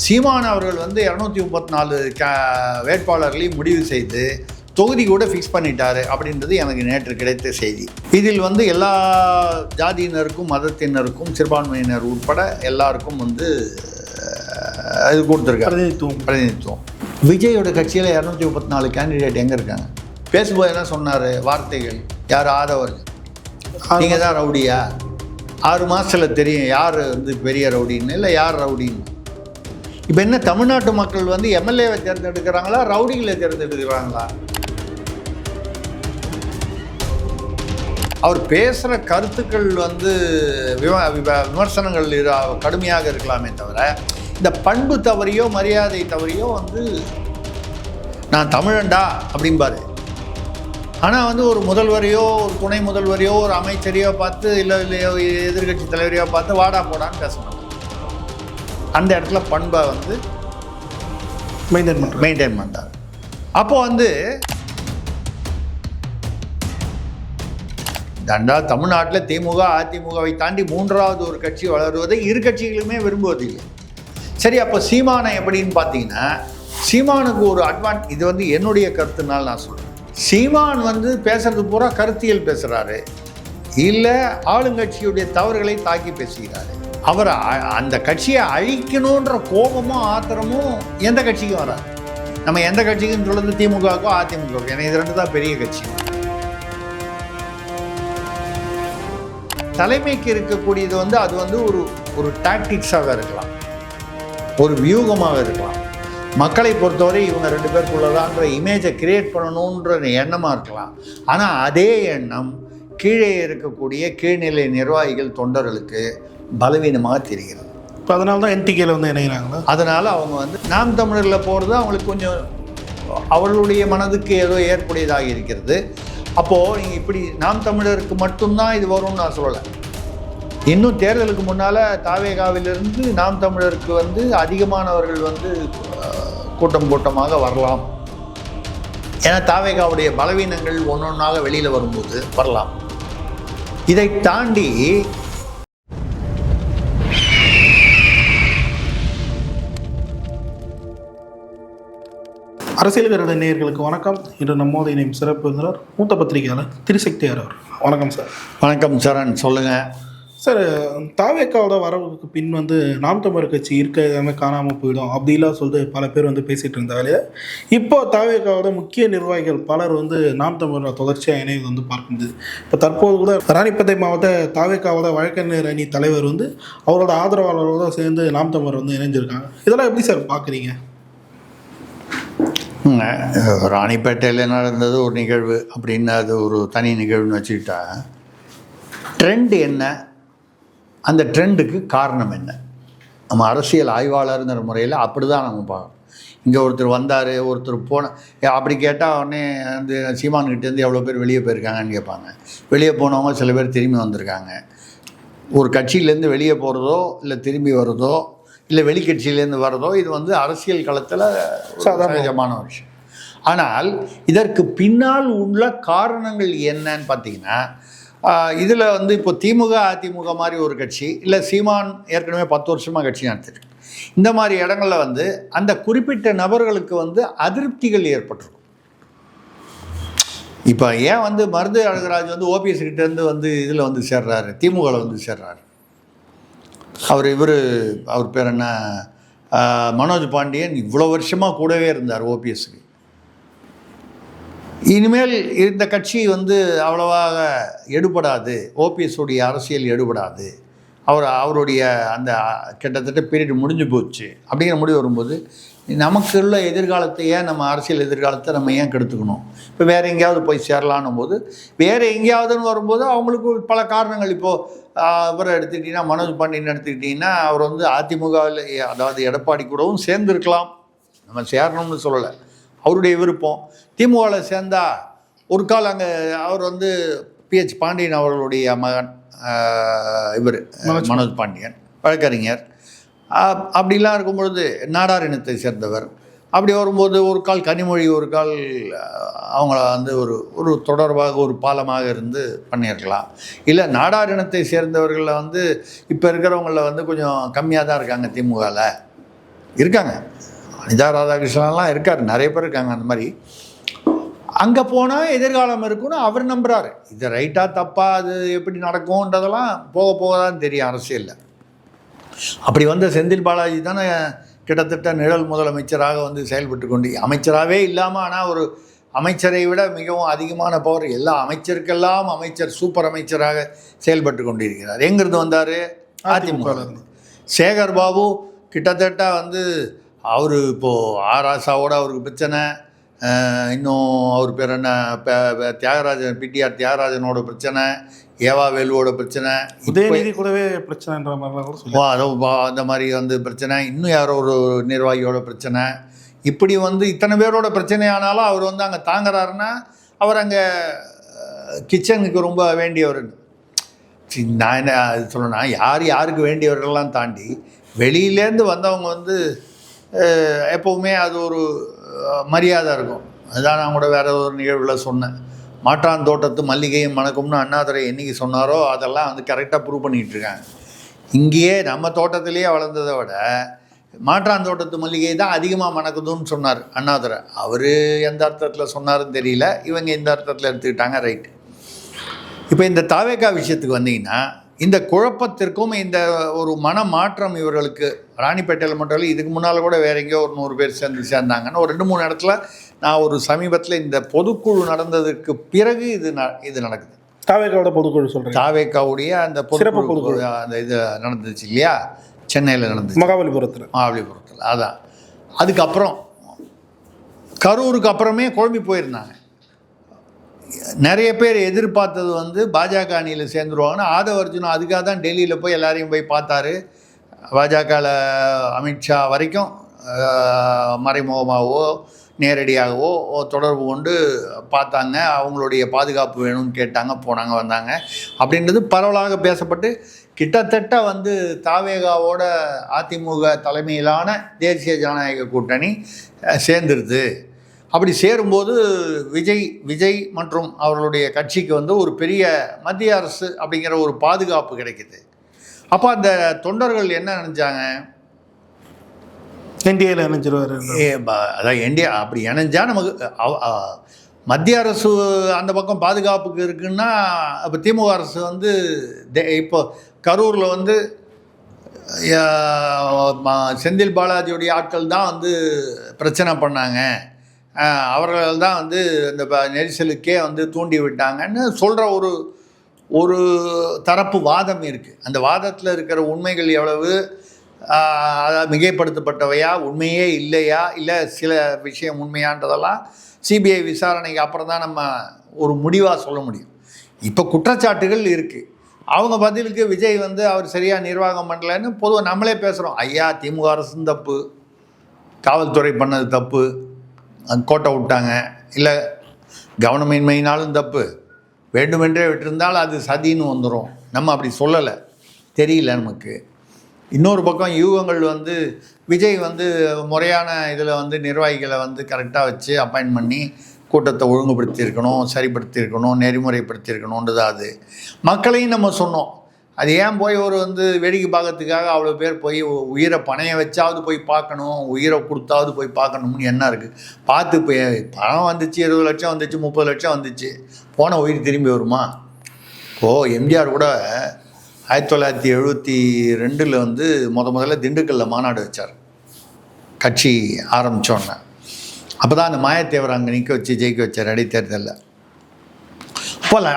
சீமான் அவர்கள் வந்து 234 வேட்பாளர்களையும் முடிவு செய்து தொகுதி கூட ஃபிக்ஸ் பண்ணிட்டாரு அப்படின்றது எனக்கு நேற்று கிடைத்த செய்தி. இதில் வந்து எல்லா ஜாதியினருக்கும் மதத்தினருக்கும் சிறுபான்மையினர் உட்பட எல்லாருக்கும் வந்து இது கொடுத்துருக்காரு பிரதிநிதித்துவம். விஜயோட கட்சியில் 234 கேண்டிடேட் எங்கே இருக்காங்க? பேசும்போது என்ன சொன்னார் வார்த்தைகள்? யார் ஆதவர் நீங்கள் தான் ரவுடியா? 6 மாதத்தில் தெரியும் யார் வந்து பெரிய ரவுடின்னு இல்லை யார் ரவுடின்னு. இப்போ என்ன தமிழ்நாட்டு மக்கள் வந்து எம்எல்ஏவை தேர்ந்தெடுக்கிறாங்களா ரவுடிகளை தேர்ந்தெடுக்கிறாங்களா? அவர் பேசுகிற கருத்துக்கள் வந்து விமர்சனங்கள் கடுமையாக இருக்கலாமே தவிர இந்த பண்பு தவறியோ மரியாதை தவறியோ வந்து நான் தமிழண்டா அப்படிம்பாரு. ஆனால் வந்து ஒரு முதல்வரையோ ஒரு துணை முதல்வரையோ ஒரு அமைச்சரையோ பார்த்து இல்லையோ எதிர்கட்சி தலைவரையோ பார்த்து வாடா போடான்னு பேச மாட்டாங்க. அந்த இடத்துல பண்பை வந்து மெயின்டைன் பண்ணுறாரு. அப்போ வந்து தமிழ்நாட்டில் திமுக அதிமுகவை தாண்டி 3வது ஒரு கட்சி வளருவதை இரு கட்சிகளுமே விரும்புவதில்லை. சரி, அப்போ சீமானை எப்படின்னு பார்த்தீங்கன்னா சீமானுக்கு ஒரு இது வந்து என்னுடைய கருத்துனால நான் சொல்கிறேன். சீமான் வந்து பேசுறது பூரா கருத்தியல் பேசுகிறாரு, இல்லை ஆளுங்கட்சியுடைய தவறுகளை தாக்கி பேசுகிறாரு. அவர் அந்த கட்சியை அழிக்கணுன்ற கோபமும் ஆத்திரமும் எந்த கட்சிக்கும் வராது. நம்ம எந்த கட்சிக்கும் சொல்லுறது திமுகவுக்கோ அதிமுகவுக்கோ, ஏன்னா இது 2 தான் பெரிய கட்சி. தலைமைக்கு இருக்கக்கூடியது வந்து அது வந்து ஒரு டாக்டிக்ஸாக இருக்கலாம், ஒரு வியூகமாக இருக்கலாம். மக்களை பொறுத்தவரை இவங்க 2 பேருக்குள்ளதான்ற இமேஜை கிரியேட் பண்ணணுன்ற எண்ணமாக இருக்கலாம். ஆனால் அதே எண்ணம் கீழே இருக்கக்கூடிய கீழ்நிலை நிர்வாகிகள் தொண்டர்களுக்கு பலவீனமாக தெரிகிறது. இப்போ அதனால தான் என்டிகேல வந்து இணைகிறாங்களா? அதனால் அவங்க வந்து நாம் தமிழரில் போகிறது அவங்களுக்கு கொஞ்சம் அவர்களுடைய மனதுக்கு ஏதோ ஏற்புடையதாக இருக்கிறது. அப்போது நீங்கள் இப்படி நாம் தமிழருக்கு மட்டும்தான் இது வரும்னு நான் சொல்லலை. இன்னும் தேர்தலுக்கு முன்னால் தாவேகாவிலிருந்து நாம் தமிழருக்கு வந்து அதிகமானவர்கள் வந்து கூட்டமாக வரலாம். ஏன்னா தாவேகாவுடைய பலவீனங்கள் ஒன்றொன்றாக வெளியில் வரும்போது வரலாம். இதை தாண்டி அரசியல் கருட நேயர்களுக்கு வணக்கம். இன்று நம்மோடு இணையும் சிறப்பு விருந்தினர் மூத்த பத்திரிகையாளர் திருசக்தியார் அவர். வணக்கம் சார். வணக்கம் சரண், சொல்லுங்கள் சார். தாவேக்காவோட வரவுக்கு பின் வந்து நாம் தமிழர் கட்சி இருக்க எல்லாமே காணாமல் போயிடும் அப்படிலாம் சொல்லிட்டு பல பேர் வந்து பேசிகிட்டு இருந்தாலே, இப்போ தாவேக்காவோட முக்கிய நிர்வாகிகள் பலர் வந்து நாம் தமிழர் தொடர்ச்சியாக இணைவது வந்து பார்க்குது. இப்போ தற்போது கூட ராணிப்பேட்டை மாவட்ட தாவேக்காவோட வழக்கறிஞர் அணி தலைவர் வந்து அவரோட ஆதரவாளரோட சேர்ந்து நாம் தமிழர் வந்து இணைஞ்சிருக்காங்க. இதெல்லாம் எப்படி சார் பார்க்குறீங்க? ராணிப்பேட்டையில் நடந்தது ஒரு நிகழ்வு அப்படின்னு அது ஒரு தனி நிகழ்வுன்னு வச்சுக்கிட்டா, ட்ரெண்ட் என்ன, அந்த ட்ரெண்டுக்கு காரணம் என்ன? நம்ம அரசியல் ஆய்வாளருங்கிற முறையில் அப்படி தான் நம்ம பார்க்கணும். இங்கே ஒருத்தர் வந்தார், ஒருத்தர் அப்படி கேட்டால் உடனே வந்து சீமான்கிட்டேருந்து எவ்வளோ பேர் வெளியே போயிருக்காங்கன்னு கேட்பாங்க. வெளியே போனவங்க சில பேர் திரும்பி வந்திருக்காங்க. ஒரு கட்சியிலேருந்து வெளியே போகிறதோ இல்லை திரும்பி வர்றதோ இல்லை வெளிக்கட்சியிலேருந்து வர்றதோ இது வந்து அரசியல் களத்தில் சாதாரணமான விஷயம். ஆனால் இதற்கு பின்னால் உள்ள காரணங்கள் என்னன்னு பார்த்தீங்கன்னா, இதில் வந்து இப்போ திமுக அதிமுக மாதிரி ஒரு கட்சி, இல்லை சீமான் ஏற்கனவே 10 வருஷமாக கட்சி நடத்திருக்கு, இந்த மாதிரி இடங்களில் வந்து அந்த குறிப்பிட்ட நபர்களுக்கு வந்து அதிருப்திகள் ஏற்பட்டிருக்கும். இப்போ ஏன் வந்து மருது அழகராஜ் வந்து ஓபிஎஸ் கிட்டேருந்து வந்து இதில் வந்து சேர்றாரு, திமுகவில் வந்து சேர்றாரு. அவர் பேர் என்ன, மனோஜ் பாண்டியன் இவ்வளோ வருஷமாக கூடவே இருந்தார் ஓபிஎஸ்க்கு. இனிமேல் இந்த கட்சி வந்து அவ்வளவாக எடுபடாது, ஓபிஎஸ்ஸுடைய அரசியல் எடுபடாது, அவருடைய அந்த கிட்டத்தட்ட பீரியட் முடிஞ்சு போச்சு அப்படிங்கிற முடிவு வரும்போது, நமக்கு உள்ள எதிர்காலத்தை ஏன் நம்ம அரசியல் எதிர்காலத்தை நம்ம ஏன் கெடுத்துக்கணும்? இப்போ வேறு எங்கேயாவது போய் சேரலான்னும் போது, வேறு எங்கேயாவதுன்னு வரும்போது அவங்களுக்கு பல காரணங்கள். இப்போது இவரை எடுத்துக்கிட்டிங்கன்னா, மனோஜ் பாண்டியன் எடுத்துக்கிட்டிங்கன்னா, அவர் வந்து அதிமுகவில் அதாவது எடப்பாடி கூடவும் சேர்ந்துருக்கலாம், நம்ம சேரணும்னு சொல்லலை, அவருடைய விருப்பம். திமுகவில் சேர்ந்தால் ஒரு கால் அங்கே அவர் வந்து பிஹெச் பாண்டியன் அவர்களுடைய மகன் இவர் மனோஜ் பாண்டியன் வழக்கறிஞர், அப்படிலாம் இருக்கும் பொழுது நாடார் இனத்தை சேர்ந்தவர். அப்படி வரும்போது ஒரு கால் கனிமொழி, ஒரு கால் அவங்கள வந்து ஒரு தொடர்பாக ஒரு பாலமாக இருந்து பண்ணியிருக்கலாம். இல்லை நாடார் இனத்தை சேர்ந்தவர்களில் வந்து இப்போ இருக்கிறவங்கள வந்து கொஞ்சம் கம்மியாக தான் இருக்காங்க திமுகவில், இருக்காங்க. அனிதா ராதாகிருஷ்ணன்லாம் இருக்கார், நிறைய பேர் இருக்காங்க அந்த மாதிரி. அங்கே போனால் எதிர்காலம் இருக்குன்னு அவர் நம்புகிறாரு. இது ரைட்டாக தப்பா அது எப்படி நடக்கும்ன்றதெல்லாம் போக போக தான் தெரியும் அரசியலில். அப்படி வந்த செந்தில் பாலாஜி தானே கிட்டத்தட்ட நிழல் முதலமைச்சராக வந்து செயல்பட்டு கொண்டு, அமைச்சராகவே இல்லாமல் ஆனால் ஒரு அமைச்சரை விட மிகவும் அதிகமான பவர், எல்லா அமைச்சருக்கெல்லாம் அமைச்சர், சூப்பர் அமைச்சராக செயல்பட்டு கொண்டிருக்கிறார். எங்கிருந்து வந்தார்? அதிமுக. சேகர் பாபு கிட்டத்தட்ட வந்து அவர் இப்போது ஆராசாவோட அவருக்கு பிரச்சனை, இன்னும் அவர் பேர் என்ன, தியாகராஜன், பிடிஆர் தியாகராஜனோட பிரச்சனை, ஏவா வேலுவோட பிரச்சனை, உதயநிதி கூடவே பிரச்சனைன்ற மாதிரிலாம் கூட சொல்லுவாங்க. அந்த மாதிரி வந்து பிரச்சனை, இன்னும் யாரோ ஒரு நிர்வாகியோட பிரச்சனை, இப்படி வந்து இத்தனை பேரோட பிரச்சனை ஆனாலும் அவர் வந்து அங்கே தாங்குறாருன்னா அவர் அங்கே கிச்சனுக்கு ரொம்ப வேண்டியவர். நான் என்ன அது சொல்லணும்னா, யாருக்கு வேண்டியவர்கள்லாம் தாண்டி வெளியிலேருந்து வந்தவங்க வந்து எப்போவுமே அது ஒரு மரியாதை இருக்கும். அதுதான் நான் கூட வேறு ஒரு நிகழ்வில் சொன்னேன். மாற்றான் தோட்டத்து மல்லிகையும் மணக்கும்னு அண்ணாதுரை என்றைக்கு சொன்னாரோ அதெல்லாம் வந்து கரெக்டாக ப்ரூவ் பண்ணிகிட்ருக்காங்க. இங்கேயே நம்ம தோட்டத்திலேயே வளர்ந்ததை விட மாற்றான் தோட்டத்து மல்லிகை தான் அதிகமாக மணக்குதுன்னு சொன்னார் அண்ணாதுரை. அவர் எந்த அர்த்தத்தில் சொன்னாருன்னு தெரியல, இவங்க இந்த அர்த்தத்தில் எடுத்துக்கிட்டாங்க. ரைட்டு. இப்போ இந்த தாவேகா விஷயத்துக்கு வந்தீங்கன்னா, இந்த குழப்பத்திற்கும் இந்த ஒரு மன மாற்றம் இவர்களுக்கு ராணிப்பேட்டையில் மட்டும் இல்லை, இதுக்கு முன்னால் கூட வேற எங்கேயோ ஒரு 100 பேர் சேர்ந்தாங்கன்னு ஒரு 2-3 இடத்துல நான் ஒரு சமீபத்தில் இந்த பொதுக்குழு நடந்ததுக்கு பிறகு இது நடக்குது. தாவேகாவோட பொதுக்குழு சொல்கிறேன். தாவேகாவுடைய அந்த பொதுக்குழு அந்த இது நடந்துச்சு இல்லையா, சென்னையில் நடந்துச்சு, மகாபலிபுரத்தில். அதான் அதுக்கப்புறம் கரூருக்கு அப்புறமே குழம்பி போயிருந்தாங்க. நிறைய பேர் எதிர்பார்த்தது வந்து பாஜக அணியில் சேர்ந்துருவாங்கன்னு. ஆதவ அர்ஜுனா அதுக்காக தான் டெல்லியில் போய் எல்லாரையும் போய் பார்த்தாரு. பாஜகவில் அமித்ஷா வரைக்கும் மறைமுகமாகவோ நேரடியாகவோ தொடர்பு கொண்டு பார்த்தாங்க. அவங்களுடைய பாதுகாப்பு வேணும்னு கேட்டாங்க, போனாங்க, வந்தாங்க. அப்படின்றது பரவலாக பேசப்பட்டு கிட்டத்தட்ட வந்து தாவேகாவோட அதிமுக தலைமையிலான தேசிய ஜனநாயக கூட்டணி சேர்ந்துருது. அப்படி சேரும்போது விஜய் மற்றும் அவர்களுடைய கட்சிக்கு வந்து ஒரு பெரிய மத்திய அரசு அப்படிங்கிற ஒரு பாதுகாப்பு கிடைக்குது. அப்போ அந்த தொண்டர்கள் என்ன நினச்சாங்க, என்டிஏல இணைஞ்சிருவார். அதான் என்டிஏ அப்படி இணைஞ்சா நமக்கு மத்திய அரசு அந்த பக்கம் பாதுகாப்புக்கு இருக்குன்னா, அப்போ திமுக அரசு வந்து இப்போ கரூரில் வந்து செந்தில் பாலாஜியுடைய ஆட்கள் தான் வந்து பிரச்சனை பண்ணாங்க, அவர்கள் தான் வந்து இந்த நெரிசலுக்கே வந்து தூண்டி விட்டாங்கன்னு சொல்கிற ஒரு தரப்பு வாதம் இருக்குது. அந்த வாதத்தில் இருக்கிற உண்மைகள் எவ்வளவு மிகைப்படுத்தப்பட்டவையா, உண்மையே இல்லையா, இல்லை சில விஷயம் உண்மையான்றதெல்லாம் சிபிஐ விசாரணைக்கு அப்புறம் தான் நம்ம ஒரு முடிவாக சொல்ல முடியும். இப்போ குற்றச்சாட்டுகள் இருக்குது. அவங்க பதிலுக்கு விஜய் வந்து அவர் சரியாக நிர்வாகம் பண்ணலைன்னு பொதுவாக நம்மளே பேசுகிறோம். ஐயா, திமுக அரசும் தப்பு, காவல்துறை பண்ணது தப்பு, கோட்டை விட்டாங்க, இல்லை கவனமின்மையினாலும் தப்பு, வேண்டுமென்றே விட்டிருந்தால் அது சதின்னு வந்துடும். நம்ம அப்படி சொல்லலை, தெரியல நமக்கு. இன்னொரு பக்கம் யூகங்கள் வந்து விஜய் வந்து முறையான இதில் வந்து நிர்வாகிகளை வந்து கரெக்டாக வச்சு அப்பாயின்ட் பண்ணி கூட்டத்தை ஒழுங்குபடுத்தியிருக்கணும், சரிப்படுத்தியிருக்கணும், நெறிமுறைப்படுத்தியிருக்கணுன்றது. அது மக்களையும் நம்ம சொன்னோம். அது ஏன் போய் ஒரு வந்து வேடிக்கை பார்க்கறதுக்காக அவ்வளோ பேர் போய் உயிரை பணைய வச்சாவது போய் பார்க்கணும், உயிரை கொடுத்தாவது போய் பார்க்கணும்னு என்ன இருக்குது? பார்த்து போய் பணம் வந்துச்சு, 20 லட்சம் வந்துச்சு, 30 லட்சம் வந்துச்சு, போன உயிர் திரும்பி வருமா? இப்போது எம்ஜிஆர் கூட 1972 வந்து முதல்ல திண்டுக்கல்லில் மாநாடு வச்சார், கட்சி ஆரம்பித்தோன்னே. அப்போ தான் அந்த மாயத்தேவர் அங்கே நிற்க வச்சு ஜெயிக்க வச்சார் இடைத்தேர்தலில்.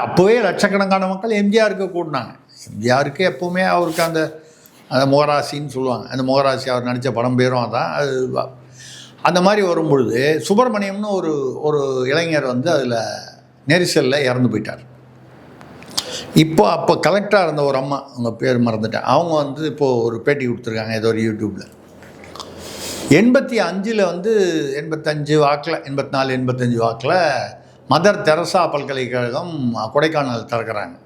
அப்போவே லட்சக்கணக்கான மக்கள் எம்ஜிஆருக்கு கூட்டினாங்க. எம்ஜிஆருக்கு எப்போவுமே அவருக்கு அந்த முகராசின்னு சொல்லுவாங்க, அந்த முகராசி அவர் நடித்த படம் பேரும் அதான். அது அந்த மாதிரி வரும்பொழுது சுப்பிரமணியம்னு ஒரு இளைஞர் வந்து அதில் நெரிசலில் இறந்து போயிட்டார். அப்போ கலெக்டராக இருந்த ஒரு அம்மா, அவங்க பேர் மறந்துட்டேன், அவங்க வந்து இப்போது ஒரு பேட்டி கொடுத்துருக்காங்க ஏதோ ஒரு யூடியூப்பில். 85 வந்து 85 வாக்கில் 84 85 வாக்கில் மதர் தெரசா பல்கலைக்கழகம் கொடைக்கானல் திறக்கிறாங்க.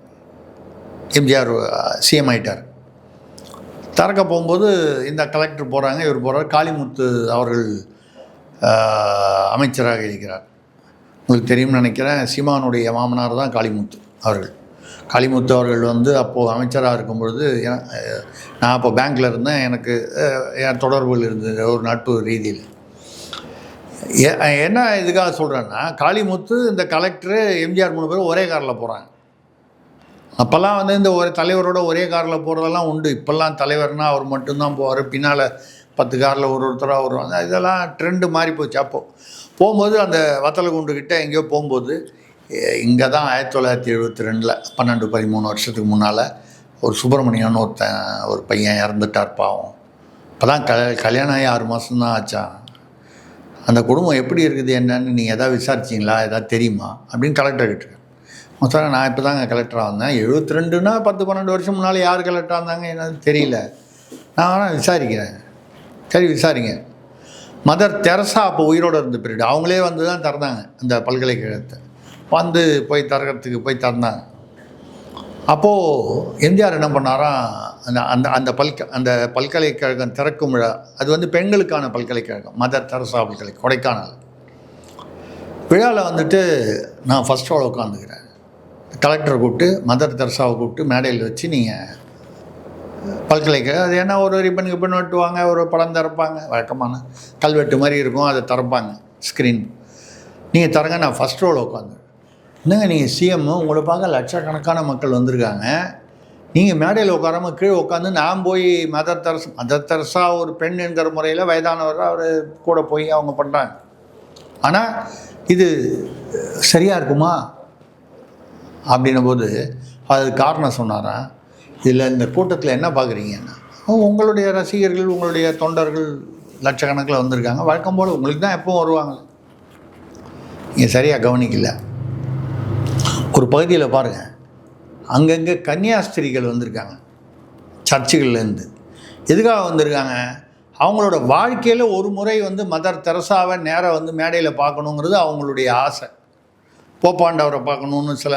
எம்ஜிஆர் சிஎம் ஆகிட்டார். திறக்க போகும்போது இந்த கலெக்டர் போகிறாங்க, இவர் போகிறார். காளிமுத்து அவர்கள் அமைச்சராக இருக்கிறார். உங்களுக்கு தெரியும்னு நினைக்கிறேன், சீமானுடைய மாமனார் தான் காளிமுத்து அவர்கள். காளிமுத்து அவர்கள் வந்து அப்போது அமைச்சராக இருக்கும்பொழுது நான் அப்போ பேங்க்கில் இருந்தேன். எனக்கு என் தொடர்புகள் இருந்தது ஒரு நட்பு ரீதியில். என்ன இதுக்காக சொல்கிறேன்னா, காளிமுத்து இந்த கலெக்டரு எம்ஜிஆர் 3 பேரும் ஒரே காரில் போகிறாங்க. அப்போல்லாம் வந்து இந்த ஒரு தலைவரோட ஒரே காரில் போகிறதெல்லாம் உண்டு. இப்போல்லாம் தலைவர்னால் அவர் மட்டும்தான் போவார், பின்னால் 10 காரில் ஒருத்தராக வருவாங்க. இதெல்லாம் ட்ரெண்டு மாறி போச்சு. அப்போது போகும்போது அந்த வத்தலகுண்டுக்கிட்ட எங்கேயோ போகும்போது, இங்கே தான் 1972 12-13 வருஷத்துக்கு முன்னால் ஒரு சுப்பிரமணியன்னு ஒரு பையன் இறந்துட்டார் பாவம். இப்போ தான் கல்யாணம் ஆகி 6 மாதம்தான் ஆச்சான். அந்த குடும்பம் எப்படி இருக்குது என்னன்னு நீங்கள் எதாவது விசாரிச்சிங்களா, எதாவது தெரியுமா அப்படின்னு கலெக்டர் கேட்டிருக்கேன். சார் நான் இப்போ தாங்க கலெக்டராக வந்தேன். 72னா 10-12 வருஷம் முன்னால் யார் கலெக்டராக இருந்தாங்க என்னன்னு தெரியல, நான் வேணால் விசாரிக்கிறேன். சரி விசாரிங்க. மதர் தெரசா அப்போ உயிரோடு இருந்த பீரியட், அவங்களே வந்து தான் திறந்தாங்க அந்த பல்கலைக்கழகத்தை. வந்து போய் திறந்தாங்க. அப்போது எம்ஜிஆர் என்ன பண்ணாராம், அந்த பல்கலைக்கழகம் திறக்கும் விழா, அது வந்து பெண்களுக்கான பல்கலைக்கழகம், மதர் தெரசா பல்கலைக்கழகம், கொடைக்கானல் விழாவில் வந்துட்டு நான் ஃபஸ்ட் ரோவில் உட்காந்துக்கிறேன். கலெக்டரை கூப்பிட்டு மதர் தெரசாவை கூப்பிட்டு மேடையில் வச்சு நீங்கள் பல்கலைக்கழகம், அது என்ன ஒரு ரிப்பன் வெட்டுவாங்க, ஒரு படம் திறப்பாங்க, வழக்கமான கல்வெட்டு மாதிரி இருக்கும், அதை திறப்பாங்க ஸ்க்ரீன். நீங்கள் திறங்க, நான் ஃபஸ்ட் ரோவில் உட்காந்து. என்னங்க நீங்கள் சிஎம், உங்களை பார்க்க லட்சக்கணக்கான மக்கள் வந்திருக்காங்க, நீங்கள் மேடையில் உட்காராமல் கீழே உட்காந்து நான் போய் மதர் தெரசா ஒரு பெண் என்கிற முறையில் வயதானவர் அவர் கூட போய் அவங்க பண்ணுறாங்க. ஆனால் இது சரியாக இருக்குமா அப்படின்னும் போது அது காரணம் சொன்னாராம், இதில் இந்த கூட்டத்தில் என்ன பார்க்குறீங்கன்னா, உங்களுடைய ரசிகர்கள் உங்களுடைய தொண்டர்கள் லட்சக்கணக்கில் வந்திருக்காங்க, வழக்கம் போல் உங்களுக்கு தான் எப்பவும் வருவாங்க, நீங்கள் சரியாக கவனிக்கல. ஒரு பகுதியில் பாருங்கள், அங்கங்கே கன்னியாஸ்திரிகள் வந்திருக்காங்க சர்ச்சுகள்லேருந்து. எதுக்காக வந்திருக்காங்க, அவங்களோட வாழ்க்கையில் ஒரு முறை வந்து மதர் தெரசாவை நேராக வந்து மேடையில் பார்க்கணுங்கிறது அவங்களுடைய ஆசை. போப்பாண்டவரை பார்க்கணுன்னு சில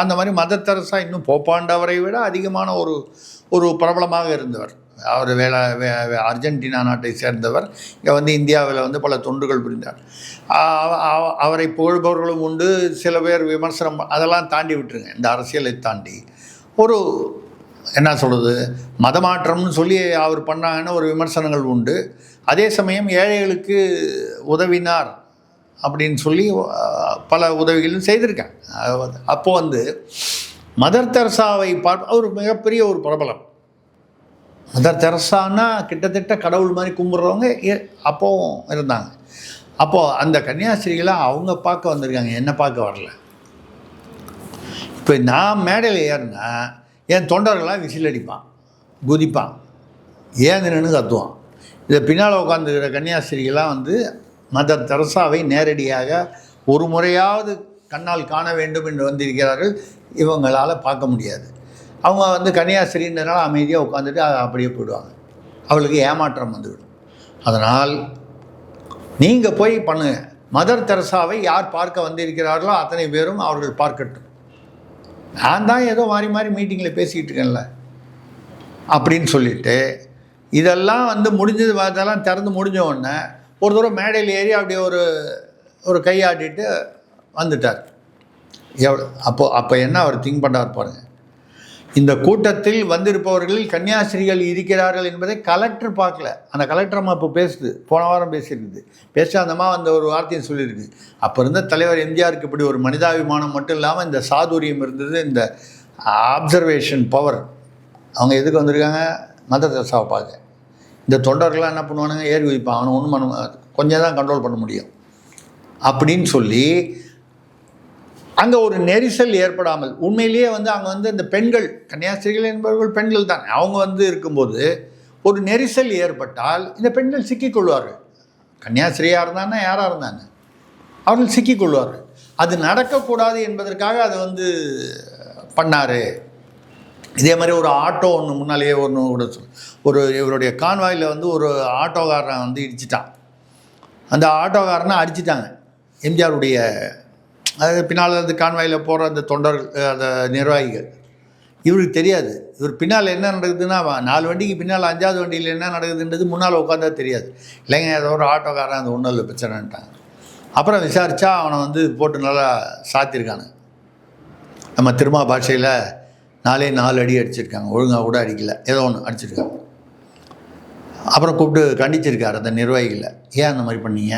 அந்த மாதிரி மதர் தெரசா இன்னும் போப்பாண்டவரை விட அதிகமான ஒரு பிரபலமாக இருந்தவர். அவர் அர்ஜென்டினா நாட்டை சேர்ந்தவர். இங்கே வந்து இந்தியாவில் வந்து பல தொண்டுகள் புரிந்தார். அவரை புகழ்பவர்களும் உண்டு, சில பேர் விமர்சனம், அதெல்லாம் தாண்டி விட்டுருங்க. இந்த அரசியலை தாண்டி ஒரு என்ன சொல்கிறது, மதமாற்றம்னு சொல்லி அவர் பண்ணாங்கன்னு ஒரு விமர்சனங்கள் உண்டு. அதே சமயம் ஏழைகளுக்கு உதவினார் அப்படின்னு சொல்லி பல உதவிகளும் செய்திருக்காங்க. அப்போது வந்து மதர் தெரசாவை அவர் மிகப்பெரிய ஒரு பிரபலம். மதர் தெரசான்னா கிட்டத்தட்ட கடவுள் மாதிரி கும்பிட்றவங்க அப்போவும் இருந்தாங்க. அப்போது அந்த கன்னியாஸ்திரிகளை அவங்க பார்க்க வந்திருக்காங்க, என்ன பார்க்க வரல. இப்போ நான் மேடையில் ஏறினா என் தொண்டர்களாக விசில் அடிப்பான், குதிப்பான், ஏந்திரன்னு கத்துவான். இதை பின்னால் உட்காந்துக்கிற கன்னியாஸ்திரிகளாக வந்து மதர் தெரசாவை நேரடியாக ஒரு முறையாவது கண்ணால் காண வேண்டும் என்று வந்திருக்கிறார்கள். இவங்களால் பார்க்க முடியாது. அவங்க வந்து கன்னியாஸ்திரின்றதுனால அமைதியாக உட்காந்துட்டு அப்படியே போயிடுவாங்க. அவளுக்கு ஏமாற்றம் வந்துவிடும். அதனால் நீங்கள் போய் பண்ணுங்கள், மதர் தெரசாவை யார் பார்க்க வந்திருக்கிறார்களோ அத்தனை பேரும் அவர்கள் பார்க்கட்டும். நான் தான் ஏதோ மாறி மாறி மீட்டிங்கில் பேசிக்கிட்டு இருக்கேன்ல அப்படின்னு சொல்லிவிட்டு இதெல்லாம் வந்து முடிஞ்சது, அதெல்லாம் திறந்து முடிஞ்ச உடனே ஒரு தூரம் மேடையில் ஏறி அப்படியே ஒரு கையாட்டிட்டு வந்துட்டார். அப்போ என்ன அவர் திங்க் பண்ணார் பாருங்கள். இந்த கூட்டத்தில் வந்திருப்பவர்களில் கன்னியாஸ்திரிகள் இருக்கிறார்கள் என்பதை கலெக்டர் பார்க்கல. அந்த கலெக்டர் அம்மா இப்போ பேசுது, போன வாரம் பேசியிருக்குது. அந்த அம்மா அந்த ஒரு வார்த்தையை சொல்லியிருக்கு. அப்போ இருந்த தலைவர் எம்ஜிஆருக்கு இப்படி ஒரு மனிதாபிமானம் மட்டும் இல்லாமல் இந்த சாதுரியம் இருந்தது, இந்த அப்சர்வேஷன் பவர். அவங்க எதுக்கு வந்திருக்காங்க, மதர் தெரசாவை பார்க்க. இந்த தொண்டர்கள்லாம் என்ன பண்ணுவானுங்க, ஏறி வைப்பான், அவனை ஒன்றும் பண்ண கொஞ்சம் தான் கண்ட்ரோல் பண்ண முடியும் அப்படின்னு சொல்லி அங்கே ஒரு நெரிசல் ஏற்படாமல், உண்மையிலேயே வந்து அங்கே வந்து இந்த பெண்கள், கன்னியாஸ்திரிகள் என்பவர்கள் பெண்கள் தான், அவங்க வந்து இருக்கும்போது ஒரு நெரிசல் ஏற்பட்டால் இந்த பெண்கள் சிக்கிக்கொள்வார்கள். கன்னியாஸ்திரியாக இருந்தாங்கன்னா யாராக இருந்தாங்க அவர்கள் சிக்கிக்கொள்வார்கள். அது நடக்கக்கூடாது என்பதற்காக அதை வந்து பண்ணார். இதே மாதிரி ஒரு ஆட்டோ ஒன்று முன்னாலேயே ஒரு இவருடைய கான்வாயில் வந்து ஒரு ஆட்டோக்காரனை வந்து இடிச்சிட்டான். அந்த ஆட்டோக்காரனை அடிச்சிட்டாங்க எம்ஜிஆருடைய, அது பின்னால் அந்த கான்வாயில் போகிற அந்த தொண்டர்கள், அந்த நிர்வாகிகள். இவருக்கு தெரியாது, இவர் பின்னால் என்ன நடக்குதுன்னா 4 வண்டிக்கு பின்னால் 5வது வண்டியில் என்ன நடக்குதுன்றது முன்னால் உட்காந்தா தெரியாது. இல்லைங்க ஏதோ ஒரு ஆட்டோக்காரன் அந்த ஒன்றும் இல்லை பிரச்சனைன்ட்டாங்க. அப்புறம் விசாரித்தா அவனை வந்து போட்டு நல்லா சாத்திருக்கானு. நம்ம திருமா பாஷையில் 4 அடி அடிச்சிருக்காங்க, ஒழுங்காக கூட அடிக்கலை, ஏதோ ஒன்று அடிச்சிருக்காங்க. அப்புறம் கூப்பிட்டு கண்டிச்சிருக்காரு அந்த நிர்வாகிகளை, ஏன் அந்த மாதிரி பண்ணீங்க?